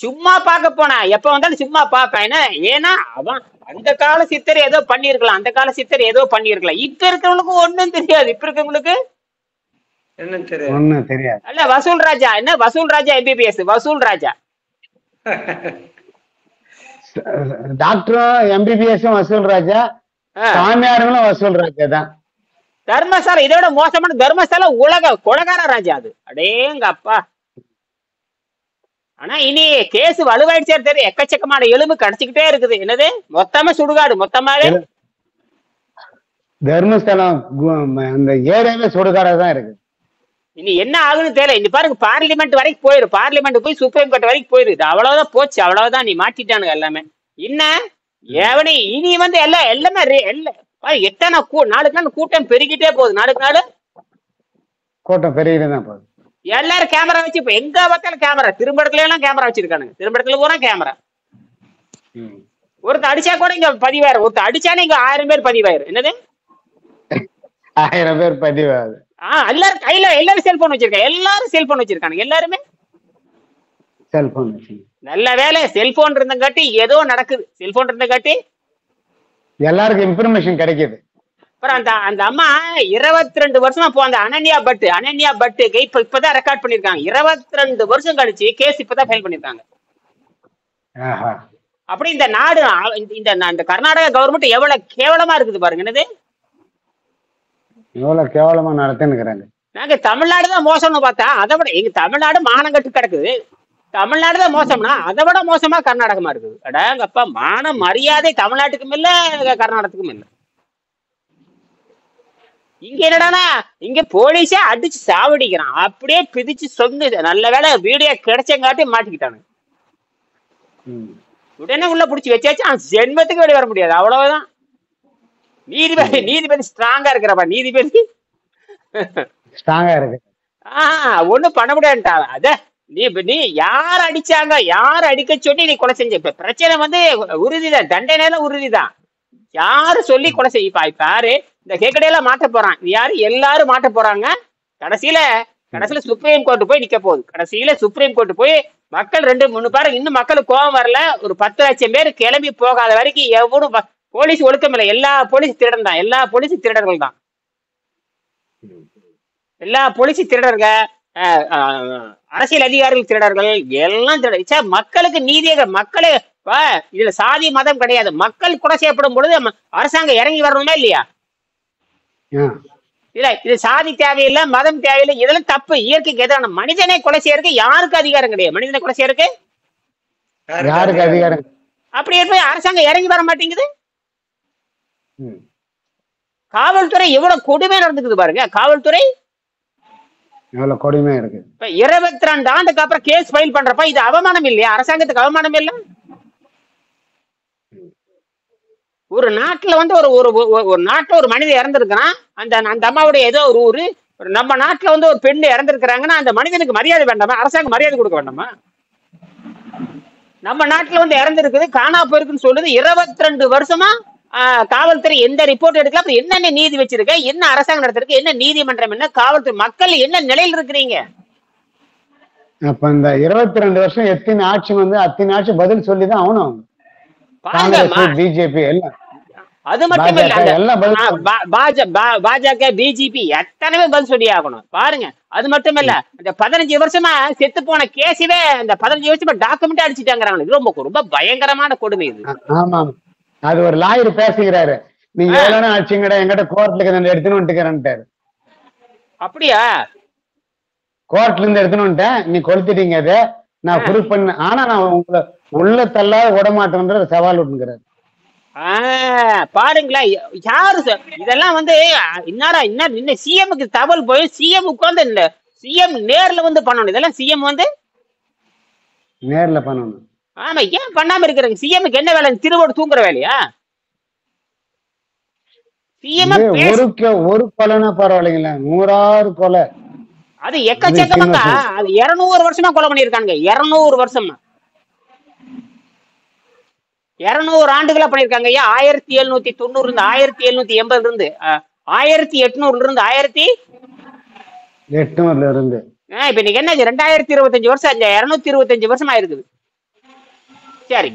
A: சும்மா பார்க்க போனா எப்ப வந்தாலும் சும்மா பாப்பேன். ஏன்னா அவன் அந்த கால சித்தர் ஏதோ பண்ணிருக்கலாம், இப்ப இருக்கிறவங்களுக்கு ஒண்ணும் தெரியாது. இப்ப இருக்கவங்களுக்கு
C: ஒண்ணும் தெரியாது.
A: அல்ல வசூல் ராஜா, என்ன வசூல் ராஜா, MBBS வசூல் ராஜா,
C: டாக்டரும் MBBS வசூல் ராஜா, சாமியார்களும் வசூல் ராஜா தான்.
A: தர்மசாலை இதோட மோசமான தர்மசாலை உலக கொலகார ராஜா அது, அடேங்க அப்பா. ஆனா இனி கேஸ் வலுவாயிடுச்சே தெரியும், எக்கச்சக்கமான எலும்பு கிடைச்சிக்கிட்டே இருக்குது. என்னது மொத்தமா சுடுகாடு, மொத்தமாவே
C: தர்மஸ்தலம் அந்த ஏரியாவே சுடுகாடா தான் இருக்கு.
A: இனி என்ன ஆகுன்னு தெரியல. இனி பாருங்க, பார்லிமெண்ட் வரைக்கும் போயிரு, பார்லிமெண்ட் போய் சுப்ரீம் கோர்ட் வரைக்கும் போயிரு, அவ்வளவுதான் போச்சு, அவ்வளவுதான். நீ மாட்டிட்டானுங்க எல்லாமே. என்ன ஏவனி இனி வந்து எல்லாமே எத்தனை நாளுக்கு நாள் கூட்டம் பெருகிட்டே போகுது, நாளுக்கு நாள்
C: கூட்டம் பெருகிட்டே தான் போகுது.
A: எல்லாரும் கேமரா வச்சு, இப்ப எங்க பார்த்தாலும் கேமரா, திரும்படத்துல எல்லாம் கேமரா வச்சிருக்கானுங்க, திரும்படத்துல பூரா கேமரா. ஒருத்தர் அடிச்சா கூட இங்க பதிவாயிரும், ஒருத்தர் அடிச்சானே இங்க 1000 பேர் பதிவாயிரும். என்னது
C: 1000 பேர் பதிவாது.
A: எல்லாரும் கையில எல்லாரும் செல்போன் வச்சிருக்காங்க, எல்லாருமே
C: செல்போன்.
A: நல்ல வேலை செல்போன் இருந்தங்காட்டி ஏதோ நடக்குது, செல்போன் இருந்தங்காட்டி
C: எல்லாருக்கும் இன்ஃபர்மேஷன் கிடைக்குது.
A: அப்புறம் அந்த அம்மா 22 வருஷமா அந்த அனன்யா பட்டு இப்பதான் ரெக்கார்ட் பண்ணிருக்காங்க. 22 வருஷம் கழிச்சு கேஸ் இப்பதான் ஃபைல் பண்ணிருக்காங்க. அப்படி இந்த நாடு, இந்த கர்நாடகா கவர்மெண்ட் எவ்வளவு கேவலமா இருக்குது பாருங்க. என்னது
C: எவ்வளவு கேவலமா நடத்தினுக்கிறாங்க.
A: நாங்க தமிழ்நாடு தான் மோசம்னு பார்த்தா, அதை விட எங்க தமிழ்நாடு மானம் கட்டு கிடக்குது. தமிழ்நாடு தான் மோசம்னா அதை விட மோசமா கர்நாடகமா இருக்குது. அடங்கப்பா, மான மரியாதை தமிழ்நாட்டுக்கும் இல்ல, கர்நாடகத்துக்கும் இல்ல. இங்க என்னடானா, இங்க போலீஸே அடிச்சு சாவடிக்கிறான், அப்படியே பிதிச்சு சொந்து. நல்ல வேலை வீடியோ கிடைச்சங்காட்டி மாட்டிக்கிட்டானு. உடனே உள்ள புடிச்சு வச்சாச்சு, அவன் ஜென்மத்துக்கு வெளியே வர முடியாது. அவ்வளவுதான். நீதிபதி ஸ்ட்ராங்கா இருக்கிறப்பா, நீதிபதி
C: ஸ்ட்ராங்கா இருக்கு.
A: ஒண்ணும் பண்ண முடியாதுட்டா. அத நீ யார் அடிச்சாங்க, யார் அடிக்க சொல்லி நீ கொலை செஞ்ச? இப்ப பிரச்சனை வந்து உறுதிதான், தண்டனை உறுதிதான். யாரு சொல்லி கொலை செய்ய? பாரு, இந்த கேக்கடையெல்லாம் மாட்ட போறான் யாரு? எல்லாரும் மாட்ட போறாங்க. கடைசியில சுப்ரீம் கோர்ட் போய் நிக்க போகுது. கடைசியில சுப்ரீம் கோர்ட் போய் மக்கள் 2-3 பேர், இன்னும் மக்களுக்கு கோபம் வரல, ஒரு 10 லட்சம் பேர் கிளம்பி போகாத வரைக்கும் எவனும் போலீஸ் ஒழுக்கம் இல்லை. எல்லா போலீஸ் திருடன் தான், எல்லா போலீஸ் திருடர்கள் தான், எல்லா போலீஸ் திருடர்கள், அரசியல் அதிகாரிகள் திருடர்கள், எல்லாம் திருட. மக்களுக்கு நீதியாக மக்களே இதுல சாதி மதம் கிடையாது. மக்கள் கொலை செய்யப்படும் பொழுது அரசாங்கம் இறங்கி வரணுமா இல்லையா? இல்ல, இது சாதி தேவையில்லை, மதம் தேவையில்லை, இதெல்லாம் தப்பு. இயற்கைக்கு எதிரான. மனிதனை கொலை செய்யறதுக்கு யாருக்கு அதிகாரம் கிடையாது. மனிதனை கொலை செய்யறதுக்கு
C: யாருக்கு அதிகாரம்?
A: அப்படி இருப்ப அரசாங்கம் இறங்கி வர மாட்டேங்குது. காவல்துறை எவ்வளவு கொடுமை நடந்துக்குது பாருங்க. காவல்துறை
C: எவ்வளவு கொடுமையா இருக்கு.
A: இப்ப 22 ஆண்டுக்கு அப்புறம் கேஸ் ஃபைல் பண்றப்ப இது அவமானம் இல்லையா? அரசாங்கத்துக்கு அவமானம் இல்ல? ஒரு நாட்டுல வந்து ஒரு நாட்டுல ஒரு மனிதன் இறந்திருக்கிறான். அந்த அம்மாவுடைய ஏதோ ஒரு ஊரு, நம்ம நாட்டுல வந்து ஒரு பெண் இறந்திருக்கிறாங்கன்னா அந்த மனிதனுக்கு மரியாதை வேண்டாமா? அரசாங்கம் மரியாதை கொடுக்க வேண்டாமா? நம்ம நாட்டுல வந்து இறந்திருக்குது, காணா போயிருக்குன்னு சொல்லுது. 22 வருஷமா காவல்துறை எந்த ரிப்போர்ட் எடுக்கல. அப்புறம் என்னென்ன நீதி வச்சிருக்க? என்ன அரசாங்கம் நடத்திருக்கு? என்ன நீதிமன்றம்? என்ன காவல்துறை? மக்கள் என்ன நிலையில் இருக்கிறீங்க?
C: அப்ப இந்த 22 வருஷம் எத்தனை ஆட்சி வந்து அத்தனை ஆட்சி பதில் சொல்லிதான் ஆகணும். பிஜேபி எல்லாம், அது மட்டும் இல்ல, பாஜக பிஜேபி எத்தனை பதில் சொல்லி ஆகணும் பாருங்க. அது மட்டும் இல்ல, இந்த 15 வருஷமா செத்து போன கேஸவே இந்த 15 வருஷமா டாக்குமெண்ட் அடிச்சுட்டாங்க. இது ரொம்ப பயங்கரமான கொடுமை இது. ஆமா, அது ஒரு லாயர் பேசுகிறாரு, நீங்க எவ்வளவு ஆச்சுங்கடா, எங்கிட்ட கோர்ட்ல எடுத்துன்னு வந்துட்டுக்கிறேன்ட்டாரு.
A: அப்படியா?
C: கோர்ட்ல இருந்து எடுத்துன்னு வந்துட்டேன், நீ கொளுத்திட்டீங்க, அதை நான் ப்ரூஃப் பண்ண, ஆனா நான் உங்களை உள்ள தள்ளாத விடமாட்டேன்ற சவால் விட்டுங்கிறாரு.
A: பாருங்களேன், யாரு இதெல்லாம் வந்து இன்னும் சிஎம்க்கு தகவல் போய் சிஎம் உட்கார்ந்து இல்ல, சிஎம் நேர்ல வந்து பண்ணணும். இதெல்லாம் சிஎம் வந்து
C: நேர்ல பண்ணணும்.
A: ஆமா, ஏன் பண்ணாம இருக்கிறாங்க? சிஎம்க்கு என்ன வேலை? திருவோடு தூங்குற வேலையா? சிஎம்
C: ஒரு கொலைனா பரவாயில்லைங்களா, 100 கொலை,
A: அது எக்கச்சக்கமாக்கா. அது 200 வருஷமா கொலை பண்ணிருக்காங்க. 200 வருஷமா, 200 ஆண்டுகளா பண்ணிருக்காங்க. ஐயா, 1790 இருந்து 1780 இருந்து 1800 இருந்து
C: 1800 இருந்து
A: இப்ப இன்னைக்கு என்ன 2025 வருஷம், 225 வருஷமா இருக்குது. சரி,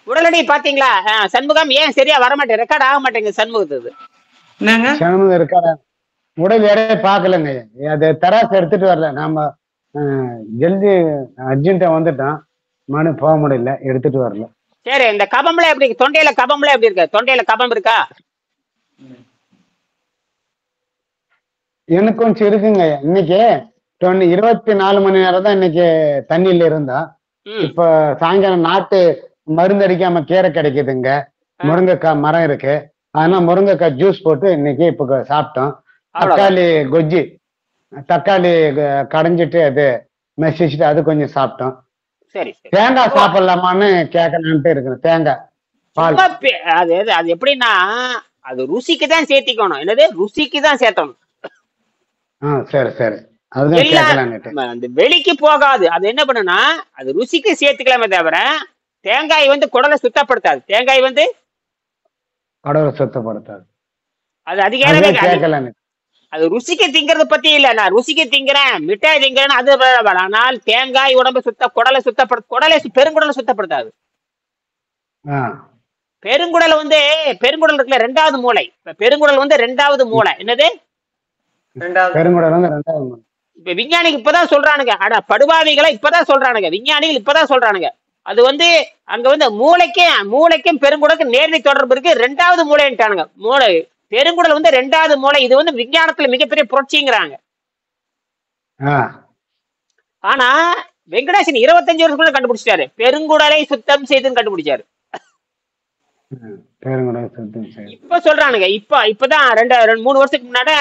A: உடனடி பாத்தீங்களா சண்முகம்? ஏன் சரியா வரமாட்டேன், ரெக்கார்ட் ஆக மாட்டேங்குது சண்முகத்துக்கு.
C: சண்முகம் ரெக்கார்ட் உடல் எடையே பாக்கலங்க. அது தராசு எடுத்துட்டு வரல, நாம ஜல்தி அர்ஜென்ட்டா வந்துட்டோம், மனு போக முடியல, எடுத்துட்டு வரல.
A: சரி, இந்த கபம்ல எப்படி, தொண்டையில கபம்ல எப்படி இருக்கு? தொண்டையில கபம் இருக்கா?
C: எனக்கு கொஞ்சம் இருக்குங்க. இன்னைக்கு 24 மணி நேரம் தான் இன்னைக்கு தண்ணியில இருந்தோம். இப்ப சாயங்காலம் நாட்டு மருந்து அடிக்காம கீரை கிடைக்குதுங்க, முருங்கைக்காய் மரம் இருக்கு, அதனால முருங்கைக்காய் ஜூஸ் போட்டு இன்னைக்கு இப்ப சாப்பிட்டோம். தக்காளி கொஜ்ஜி, தக்காளி கடைஞ்சிட்டு அது மெசிச்சுட்டு அது கொஞ்சம் சாப்பிட்டோம்.
A: சரி,
C: தேங்காய் சாப்பிடலாமான்னு கேட்கலான்ட்டு இருக்கு. தேங்காய் பால்
A: அது எப்படின்னா, அது ருசிக்கு தான் சேர்த்திக்கணும். என்னது, ருசிக்கு தான் சேர்த்தணும்.
C: சரி சரி, அதுதான் கேட்கலான்ட்டு.
A: அந்த வெளிக்கு போகாது. அது என்ன பண்ணுனா, அது ருசிக்கு சேர்த்துக்கலாமே தவிர தேங்காய் வந்து குடலை சுத்தப்படுத்தாது. தேங்காய் வந்து
C: குடலை சுத்தப்படுத்தாது.
A: அது அதிகாரமே கேட்கலாம். அது ருசிக்கு திங்கிறத பத்தி இல்ல. நான் ருசிக்கு திங்கிறேன், மிட்டாய் திங்கிறேன்னு அது. ஆனால் தேங்காய் உடம்பு குடலை பெருங்குடலை சுத்தப்படுத்தாது. பெருங்குடல் வந்து பெருங்குடல் இருக்குல்ல, 2வது மூளை. பெருங்குடல் வந்து 2வது மூளை. என்னது,
C: பெருங்குடல் வந்து 2வது மூளை.
A: இப்ப விஞ்ஞானிகள் இப்பதான் சொல்றானுங்க, ஆனா படுபாவிகளை இப்பதான் சொல்றானுங்க, விஞ்ஞானிகள் இப்பதான் சொல்றானுங்க. அது வந்து அங்க வந்து மூளைக்கும் பெருங்குடலுக்கும் நேரடி தொடர்பு இருக்கு, 2வது மூளைன்ட்டானுங்க. மூளை பெருங்குடல் வந்து 2வது மூளை. இது வந்து விஞ்ஞானத்துல மிகப்பெரிய புரட்சிங்கிறாங்க. ஆனா வெங்கடேசன் 25 வருஷம் கண்டுபிடிச்சிட்டாரு, பெருங்குடலை சுத்தம் செய்துன்னு கண்டுபிடிச்சாரு. இப்ப சொல்றானுங்க, இப்பதான் 2-3 வருஷத்துக்கு முன்னாடி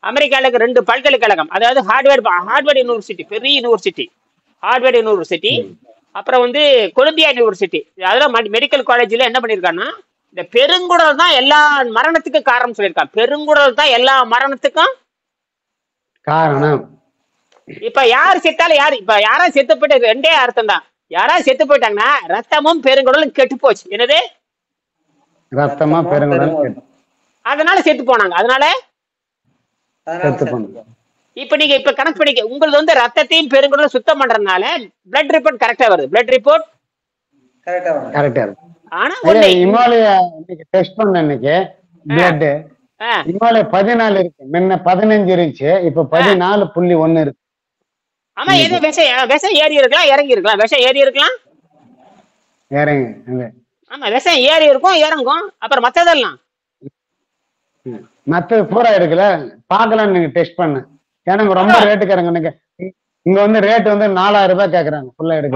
A: அமெரிக்கால 2 பல்கலைக்கழகம், அதாவது ஹார்வர்ட் யூனிவர்சிட்டி, பெரிய யூனிவர்சிட்டி, ஹார்வர்ட் யூனிவர்சிட்டி, அப்புறம் வந்து கொலம்பியா யூனிவர்சிட்டி, அதெல்லாம் மெடிக்கல் காலேஜ்ல என்ன பண்ணிருக்காங்கன்னா, இந்த பெருங்குடல் தான் எல்லா மரணத்துக்கும் காரணம் சொல்லியிருக்காங்க. பெருங்குடல் தான் எல்லா மரணத்துக்கும்
C: காரணம்.
A: இப்ப யார் செத்தாலும் இப்ப யாரா செத்து போயிட்டு ரெண்டே அர்த்தம் தான். யாரா செத்து போயிட்டாங்கன்னா ரத்தமும் பெருங்குடலும் கெட்டு போச்சு. என்னது?
C: ரத்தமா பெருங்குடல்
A: அதனால செத்து போனாங்க. அதனால
C: செத்து போனாங்க.
A: இப்ப நீங்க இப்ப கணக்கு பண்ணிக்க, உங்களுக்கு வந்து ரத்தத்தையும் பெருங்குடலும் சுத்தம் பண்றதுனால பிளட் ரிப்போர்ட் கரெக்டா வருது. பிளட் ரிப்போர்ட்
C: கரெக்டா இருக்கு.
A: ஆனா
C: இமாலய இன்னைக்கு டெஸ்ட் பண்ண இன்னைக்கு பிளட் இமாலய 14 இருக்கு. முன்ன 15 இருந்துச்சு, இப்ப 14.1 இருக்கு.
A: ஆமா, எது விஷம் ஏறி இருக்கலாம், இறங்கி இருக்கலாம். விஷம் ஏறி இருக்கலாம்,
C: இறங்கு.
A: ஆமா, விஷம் ஏறி இருக்கும், இறங்கும். அப்புறம் மத்ததெல்லாம்
C: மத்த பூரா இருக்குல்ல, பாக்கலாம். நீங்க டெஸ்ட் பண்ண எனக்கு ரொம்ப ரேட்டுக்கு இறங்க. இங்க வந்து ரேட் வந்து 4000 ரூபாய் கேக்குறாங்க ஃபுல்லா எடுக்க.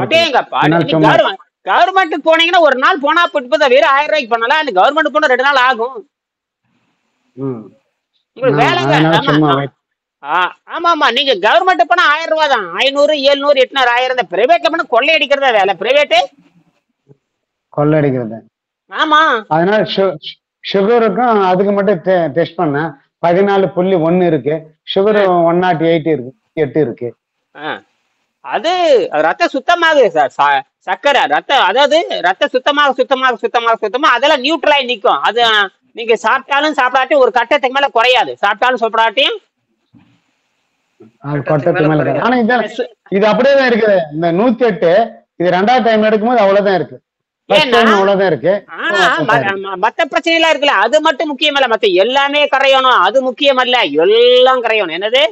A: கவர்மெண்ட் போனீங்கன்னா ஒரு நாள் போனா போட்டு வெறும் 1000 ரூபாய்க்கு பண்ணலாம். கவர்மெண்ட் போனா 2 நாள் ஆகும். உங்களுக்கு வேலை. ஆமா ஆமா, நீங்க கவர்மெண்ட் போனா 1000 ரூபாய் தான். 500, 700, 800, 1000. பிரைவேட்ல போனா கொள்ளை அடிக்கிறதா வேலை. பிரைவேட்
C: கொள்ளை அடிக்கிறது.
A: ஆமா, அதனால
C: சுகருக்கும் அதுக்கு மட்டும் டெஸ்ட் பண்ண 14.1 இருக்கு. சுகர் 108 இருக்கு, 8 இருக்கு.
A: அது ரத்த சுத்தமாகுது சார். சக்கரை ரத்தம், அதாவது ரத்த சுத்தமாக அதெல்லாம் நியூட்ரலாகி நிற்கும். அது நீங்க சாப்பிட்டாலும் சாப்பிடாட்டியும் ஒரு கட்டத்துக்கு மேல குறையாது. சாப்பிட்டாலும் சாப்பிடாட்டியும்
C: ஆனா இது அப்படியே தான் இருக்குது. இந்த 108 இது 2வது டைம் எடுக்கும்போது அவ்வளவுதான் இருக்கு. அவ்வளவுதான் இருக்கு.
A: மத்த பிரச்சனை எல்லாம் இருக்குல்ல, அது மட்டும் முக்கியம் இல்ல. மத்த எல்லாமே கரையணும், அது முக்கியம் அல்ல. எல்லாம் கரையணும். என்னது?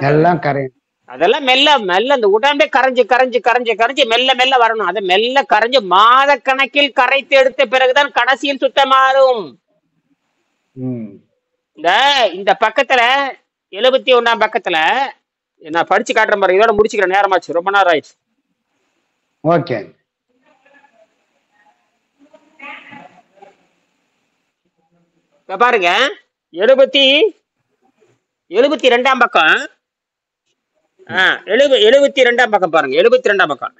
C: எல்லாம் கரையணும்.
A: அதெல்லாம் மெல்ல மெல்ல இந்த உடம்பே கரைஞ்சு மெல்ல வரணும். அதை மெல்ல கரைஞ்சு மாத கணக்கில் கரைத்து எடுத்த பிறகுதான் கடைசியில் சுத்தமாறும். இந்த பக்கத்துல 71ஆம் பக்கத்துல நான் படிச்சு காட்டுறேன் பாருங்க. இதோட முடிச்சுக்கிறேன், நேரமாச்சு, ரொம்ப நேரம் ஆயிடுச்சு.
C: ஓகே,
A: பாருங்க 72ஆம் பக்கம். 72ஆம் பக்கம் பாருங்க. 72ஆம் பக்கம்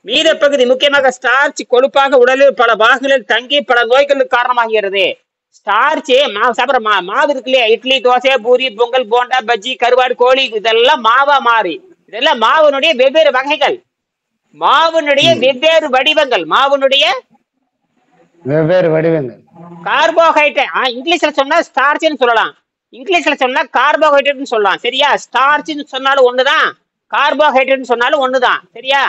A: மீத பகுதி முக்கியமாக ஸ்டார்ச் கொழுப்பாக உடலில் பல பாகங்களில் தங்கி பல நோய்களுக்கு காரணமாகிறது. ஸ்டார்ச் சாப்பிட்ற மாவு இருக்கு இல்லையா, இட்லி, தோசை, பூரி, பொங்கல், போண்டா, பஜ்ஜி, கருவாடு, கோழி, இதெல்லாம் மாவா மாறி. இதெல்லாம் மாவுனுடைய வெவ்வேறு வகைகள், மாவுனுடைய வெவ்வேறு வடிவங்கள், கார்போஹைட்ரேட். இங்கிலீஷ்ல சொன்னா ஸ்டார்ச்னு சொல்லலாம், இங்கிலீஷ்ல சொன்னா கார்போஹைட்ரேட்னு சொல்லலாம். சரியா? ஸ்டார்ச்னு சொன்னாலும் ஒண்ணுதான், கார்போஹைட்ரேட்னு சொன்னாலும் ஒண்ணுதான். சரியா?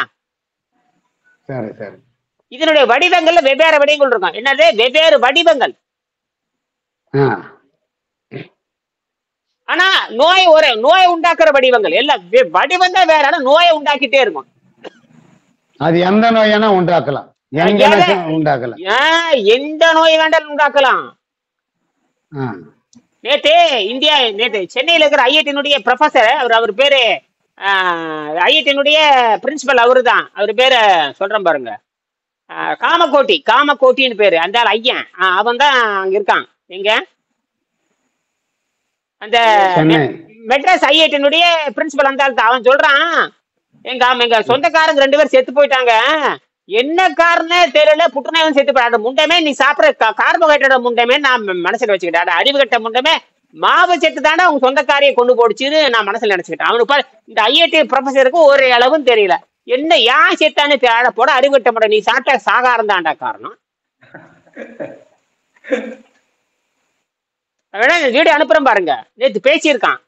A: இதனுடைய வடிவங்கள்ல வெவ்வேறு வடிவங்கள் இருக்கும். என்னது? வெவ்வேறு வடிவங்கள். ஆனா நோயை உண்டாக்குற வடிவங்கள் எல்லாம் வடிவம் தான் வேற, ஆனா நோயை உண்டாக்கிட்டே இருக்கும்.
C: அது எந்த நோயானா உண்டாக்கலாம்,
A: எந்த நோய் வேண்டாலும் உண்டாக்கலாம். நேத்து சென்னையில இருக்கிற ஐஐடியினுடைய ப்ரொஃபசர், அவர் பேரு ஐஐடியினுடைய பிரின்சிபல் அவரு தான். அவர் பேரு சொல்றேன் பாருங்க, காமகோட்டின்னு பேரு. அந்த ஐயன் அவன் தான் அங்க இருக்கான். எங்க? அந்த மெட்ராஸ் ஐஐடியினுடைய பிரின்சிபல் அந்த அவன் சொல்றான், எங்க சொந்தக்காரங்க 2 பேர் செத்து போயிட்டாங்க. என்ன காரணம் தெரியல, புற்றுநோய் செத்து போயிட்டாங்க. முண்டமே நீ சாப்பிட்ற கார்போஹைட்ரேட் முண்டமே நான் மனசுல வச்சுக்கிட்டேன். அறிவு கட்ட முண்டமே மாவு செத்து தானே அவங்க சொந்தக்காரியை கொண்டு போடுச்சுன்னு நான் மனசுல நினைச்சுக்கிட்டேன். அவனுக்கு இந்த ஐஐடி ப்ரொஃபஸருக்கு ஒரு அளவும் தெரியல. என்ன ஏன் செத்தான்னு தேட போட அறிவுகட்ட முறை. நீ சாப்பிட்ட சாகாரம் தான்டா காரணம். வீடியோ அனுப்புறேன் பாருங்க, நேத்து பேசியிருக்கான்.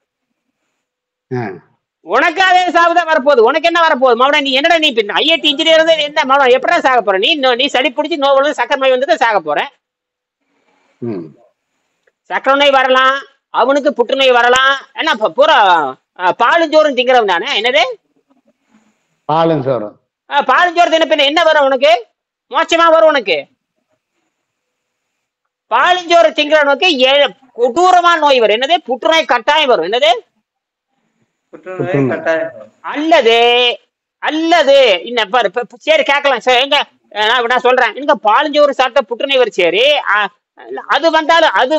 A: உனக்கு அதே சாவுதான் வரப்போகுது. உனக்கு என்ன வரப்போகுது மவன? நீ என்னடா, நீ ஐஐடி இன்ஜினியர் என்ன மவன, எப்படா சாக போற? நீ சளி பிடிச்சி நோய் சக்கரை நோய் வந்து சாக போற. சக்கரை நோய் வரலாம், அவனுக்கு புற்றுநோய் வரலாம். என்ன பூரா பாலும் சோறும் திங்கிறவன் தானே. என்னது? பாலும் சோறு தின என்ன வரும் உனக்கு? மோட்சமா வரும் உனக்கு. பாலுஞ்சோறு திங்கிறவனுக்கு கொடூரமான நோய் வரும். என்னது? புற்றுநோய் கட்டாயம் வரும். என்னது? அல்லது சரி கேட்கலாம் சார், எங்க நான் சொல்றேன், எங்க பாலுஞ்சோறு சாப்பிட்ட புற்றுநோய் வரும். சரி, அது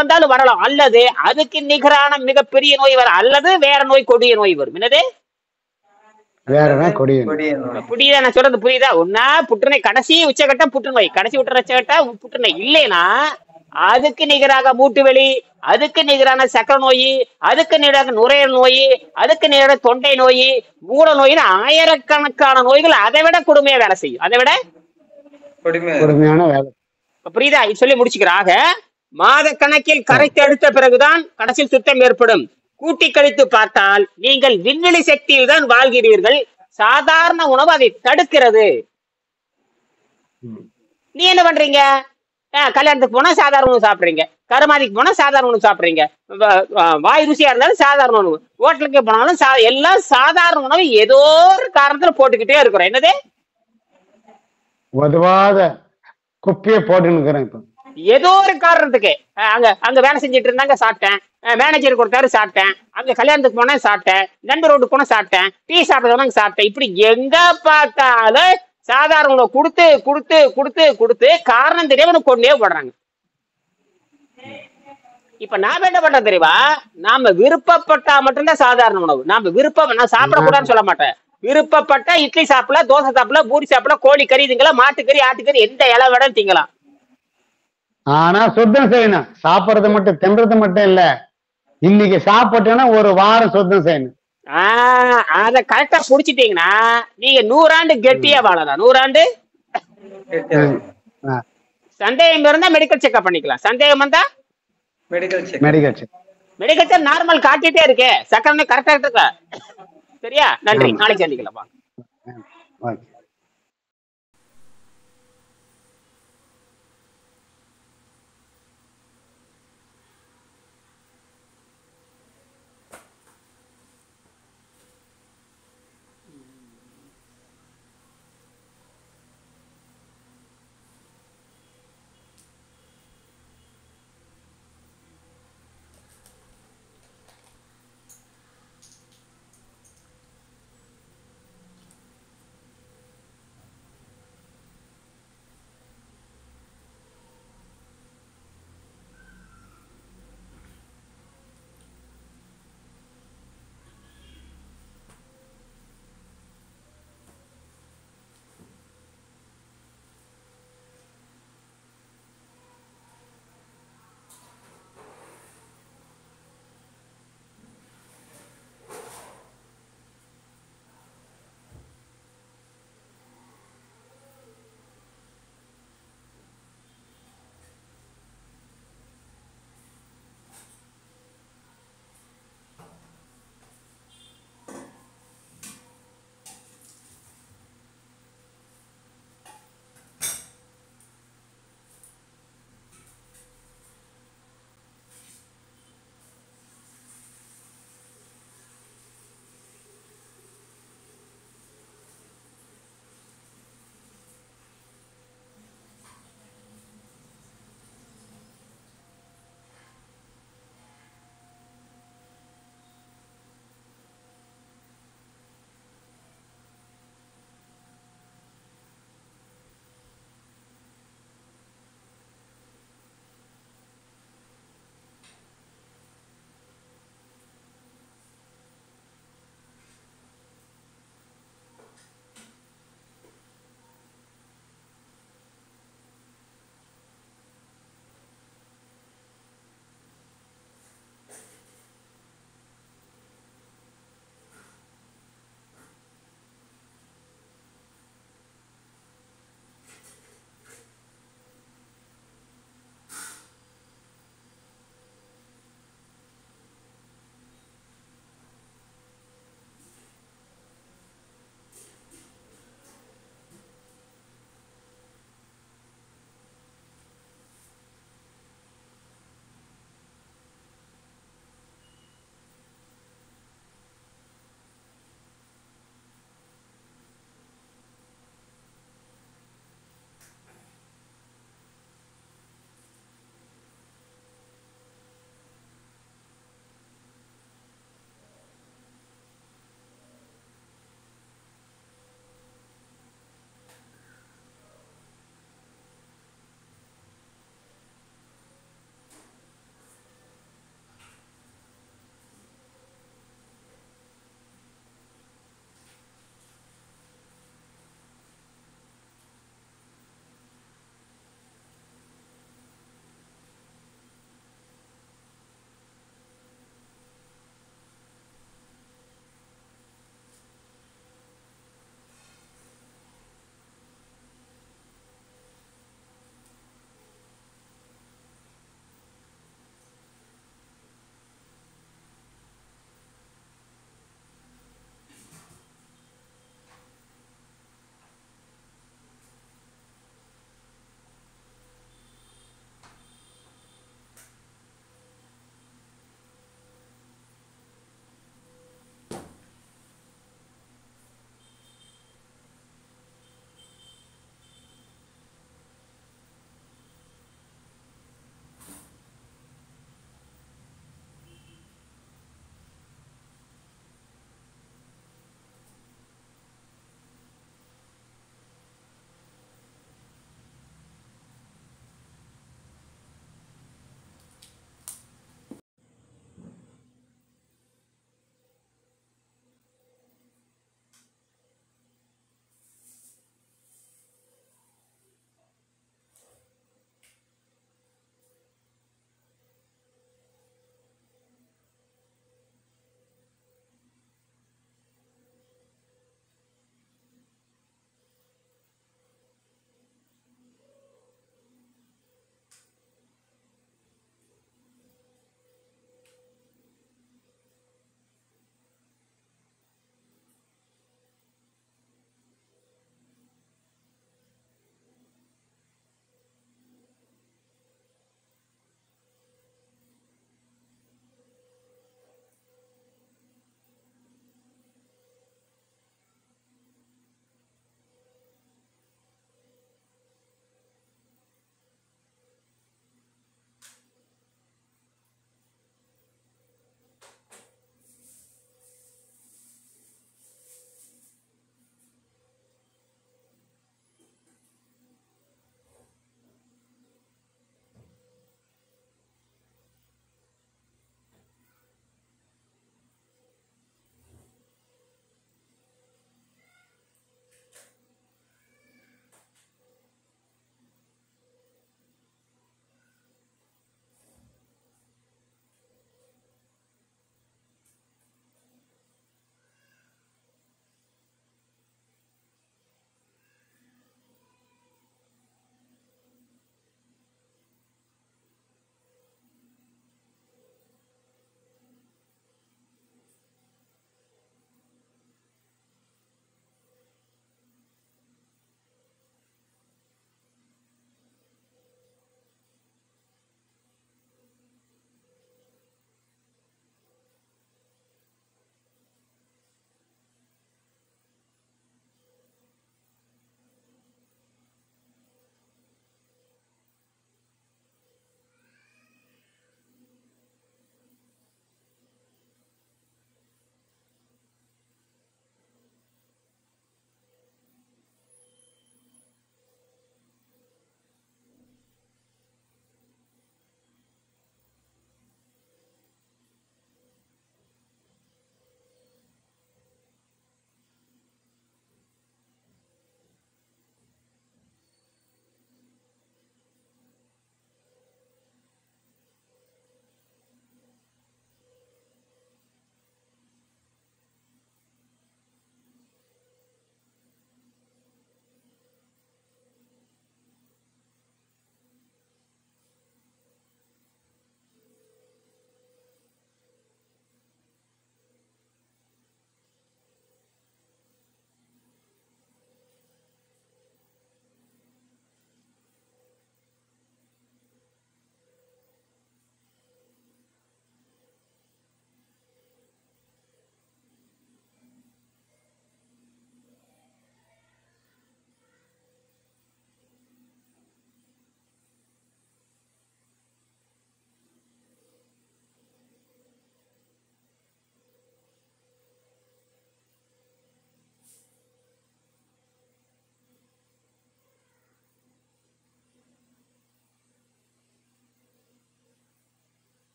A: வந்தாலும் வரலாம். அல்லது அதுக்கு நிகரான மிகப்பெரிய நோய் வரும், அல்லது வேற நோய், கொடிய நோய் வரும். என்னது?
C: வேறதான் கொடிய நோய்.
B: கொடிய
A: இப்ப
B: நோய்.
A: புரியுதா நான் சொல்றது? புரியுதா? ஒன்னா புற்றுநோய், கடைசி உச்சகட்டம் புற்றுநோய், கடைசி உச்சகட்டம் புற்றுநோய் இல்லைன்னா அதுக்கு நிகராக மூட்டு வலி, அதுக்கு நிகரான சக்கரை நோய், அதுக்கு நிகராக நுரையீரல் நோய், அதுக்கு நிகராக தொண்டை நோய், மூல நோயின்னு ஆயிரக்கணக்கான நோய்கள் அதை விட கொடுமையா வேலை செய்யும். அதை விட
B: கொடுமையா
C: கொடுமையான வேலை.
A: இப்ப புரியுதா? இது சொல்லி முடிச்சுக்கிறாக. மாத கணக்கில் கரைத்து எடுத்த பிறகுதான் கடைசியில் சுத்தம் ஏற்படும். கூட்டி கழித்து பார்த்தால் நீங்கள் விண்வெளி சக்தியில் தான் வாழ்கிறீர்கள். சாதாரண உணவு அதை தடுக்கிறது. நீ என்ன பண்றீங்க? கல்யாணத்துக்கு போனா சாதாரண உணவு சாப்பிடுறீங்க, கருமாதிக்கு போனா சாதாரண உணவு சாப்பிடுறீங்க, வாய் ருசியா இருந்தாலும் சாதாரண உணவு, ஹோட்டலுக்கு போனாலும் எல்லாம் சாதாரண உணவு ஏதோ ஒரு காரணத்துல போட்டுக்கிட்டே இருக்கிறோம். என்னது?
C: உதவாத குப்பையை போட்டுன்னு இப்ப
A: ஏதோ ஒரு காரணத்துக்கு அங்க அங்க வேலை செஞ்சுட்டு இருந்தாங்க சாப்பிட்டேன், மேனேஜர் கொடுத்தாரு சாப்பிட்டேன், அங்க கல்யாணத்துக்கு போனா சாப்பிட்டேன், நண்பர் ரோடு போனா சாப்பிட்டேன், டீ சாப்பிட்டவங்க சாப்பிட்டேன். இப்படி எங்க பார்த்தாலும் சாதாரண உணவு கொடுத்து கொடுத்து கொடுத்து கொடுத்து காரணம் தெரியாம கொண்டே போடுறாங்க. இப்ப நாம என்ன பண்றோம் தெரியுமா? நாம விருப்பப்பட்டா மட்டும்தான் சாதாரண உணவு. நாம விருப்பம், நான் சாப்பிடக்கூடாதுன்னு சொல்ல மாட்டேன். விருப்பப்பட்டா இட்லி சாப்பிடலாம், தோசை சாப்பிடலாம், பூரி சாப்பிடலாம், கோழி கறி திங்கலாம், மாட்டுக்கறி, ஆட்டுக்கறி, எந்த இலை வேணாலும் திங்கலாம்.
C: ஆனா சுத்தம் செய்யணும். சாப்பிடறது மட்டும் தின்றது மட்டும் இல்ல, இன்னைக்கு சாப்பிட்டேன்னா ஒரு வாரம் சுத்தம் செய்யணும்.
A: அத கரெக்டா புடிச்சிட்டீங்கன்னா நீங்க 100 ஆண்டு கெட்டியா வாழலாம். 100 ஆண்டு. சந்தேகம் இருந்தா மெடிக்கல் செக்அப் பண்ணிக்கலாம். சந்தேகம் வந்தா
B: மெடிக்கல்
A: மெடிக்கல் செக் நார்மல் காட்டிட்டே இருக்கே, சக்கரை கரெக்டா இருக்கா? சரியா? நன்றி. நாளைக்கு சந்திக்கலாம்.
C: ஓகே.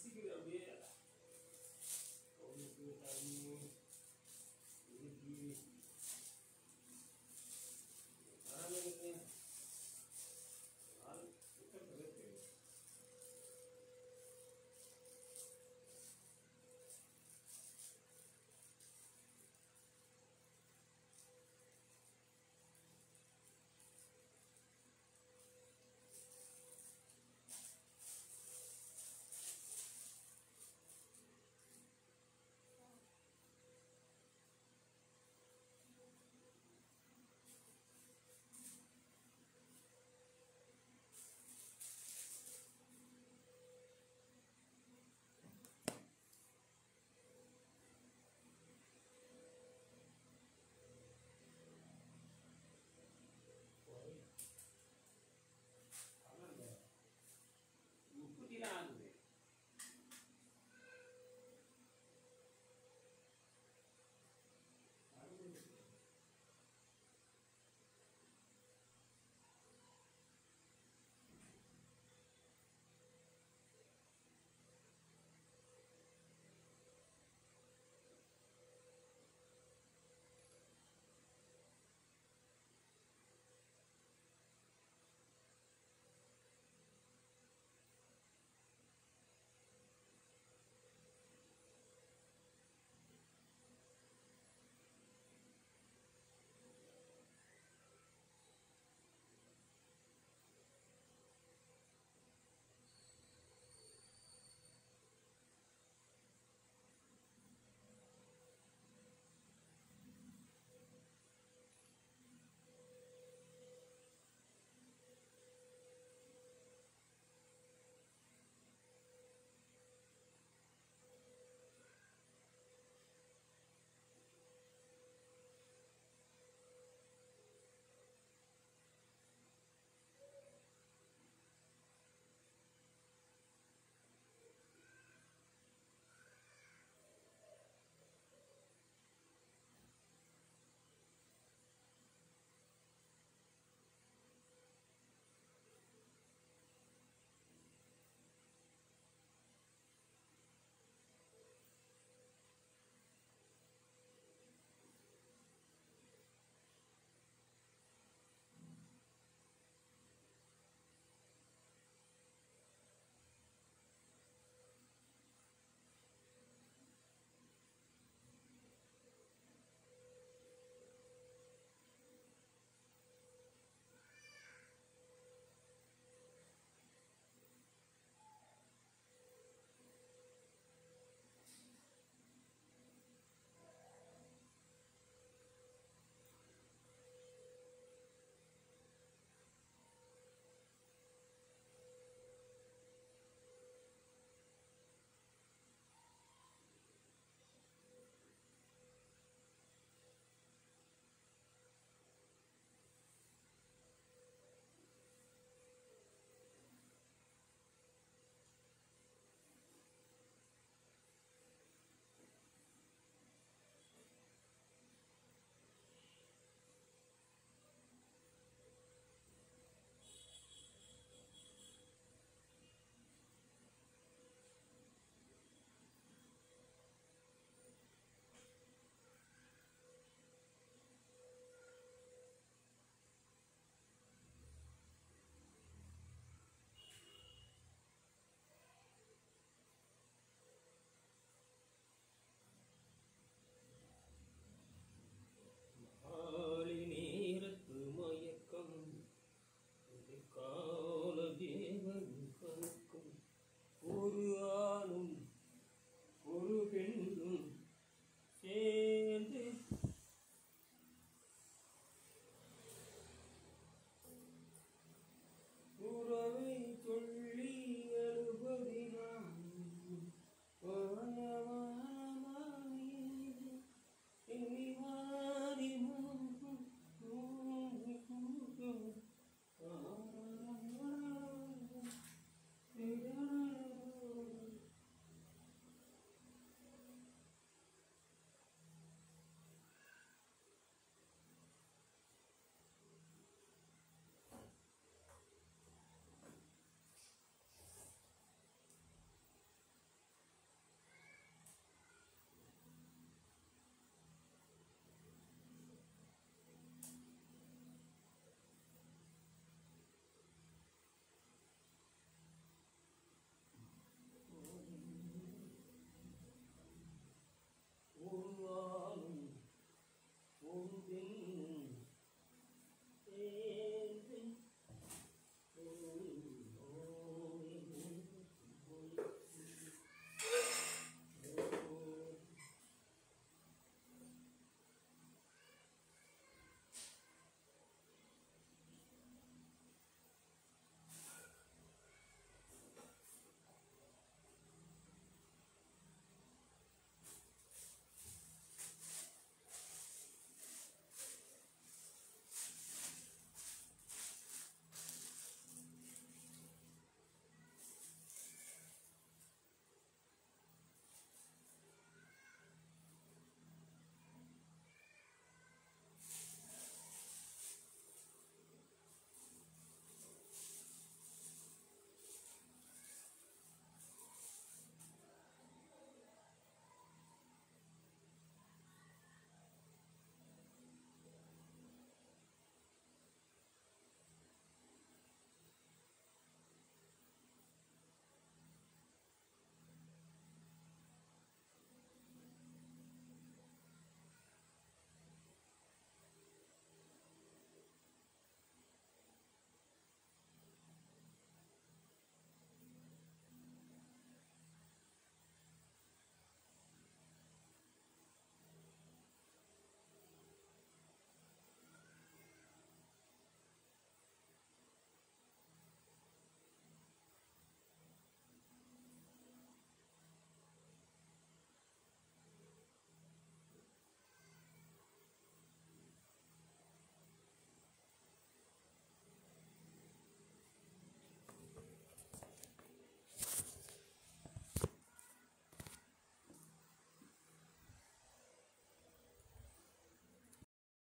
D: எக்ஸிக்யூட்டிவ்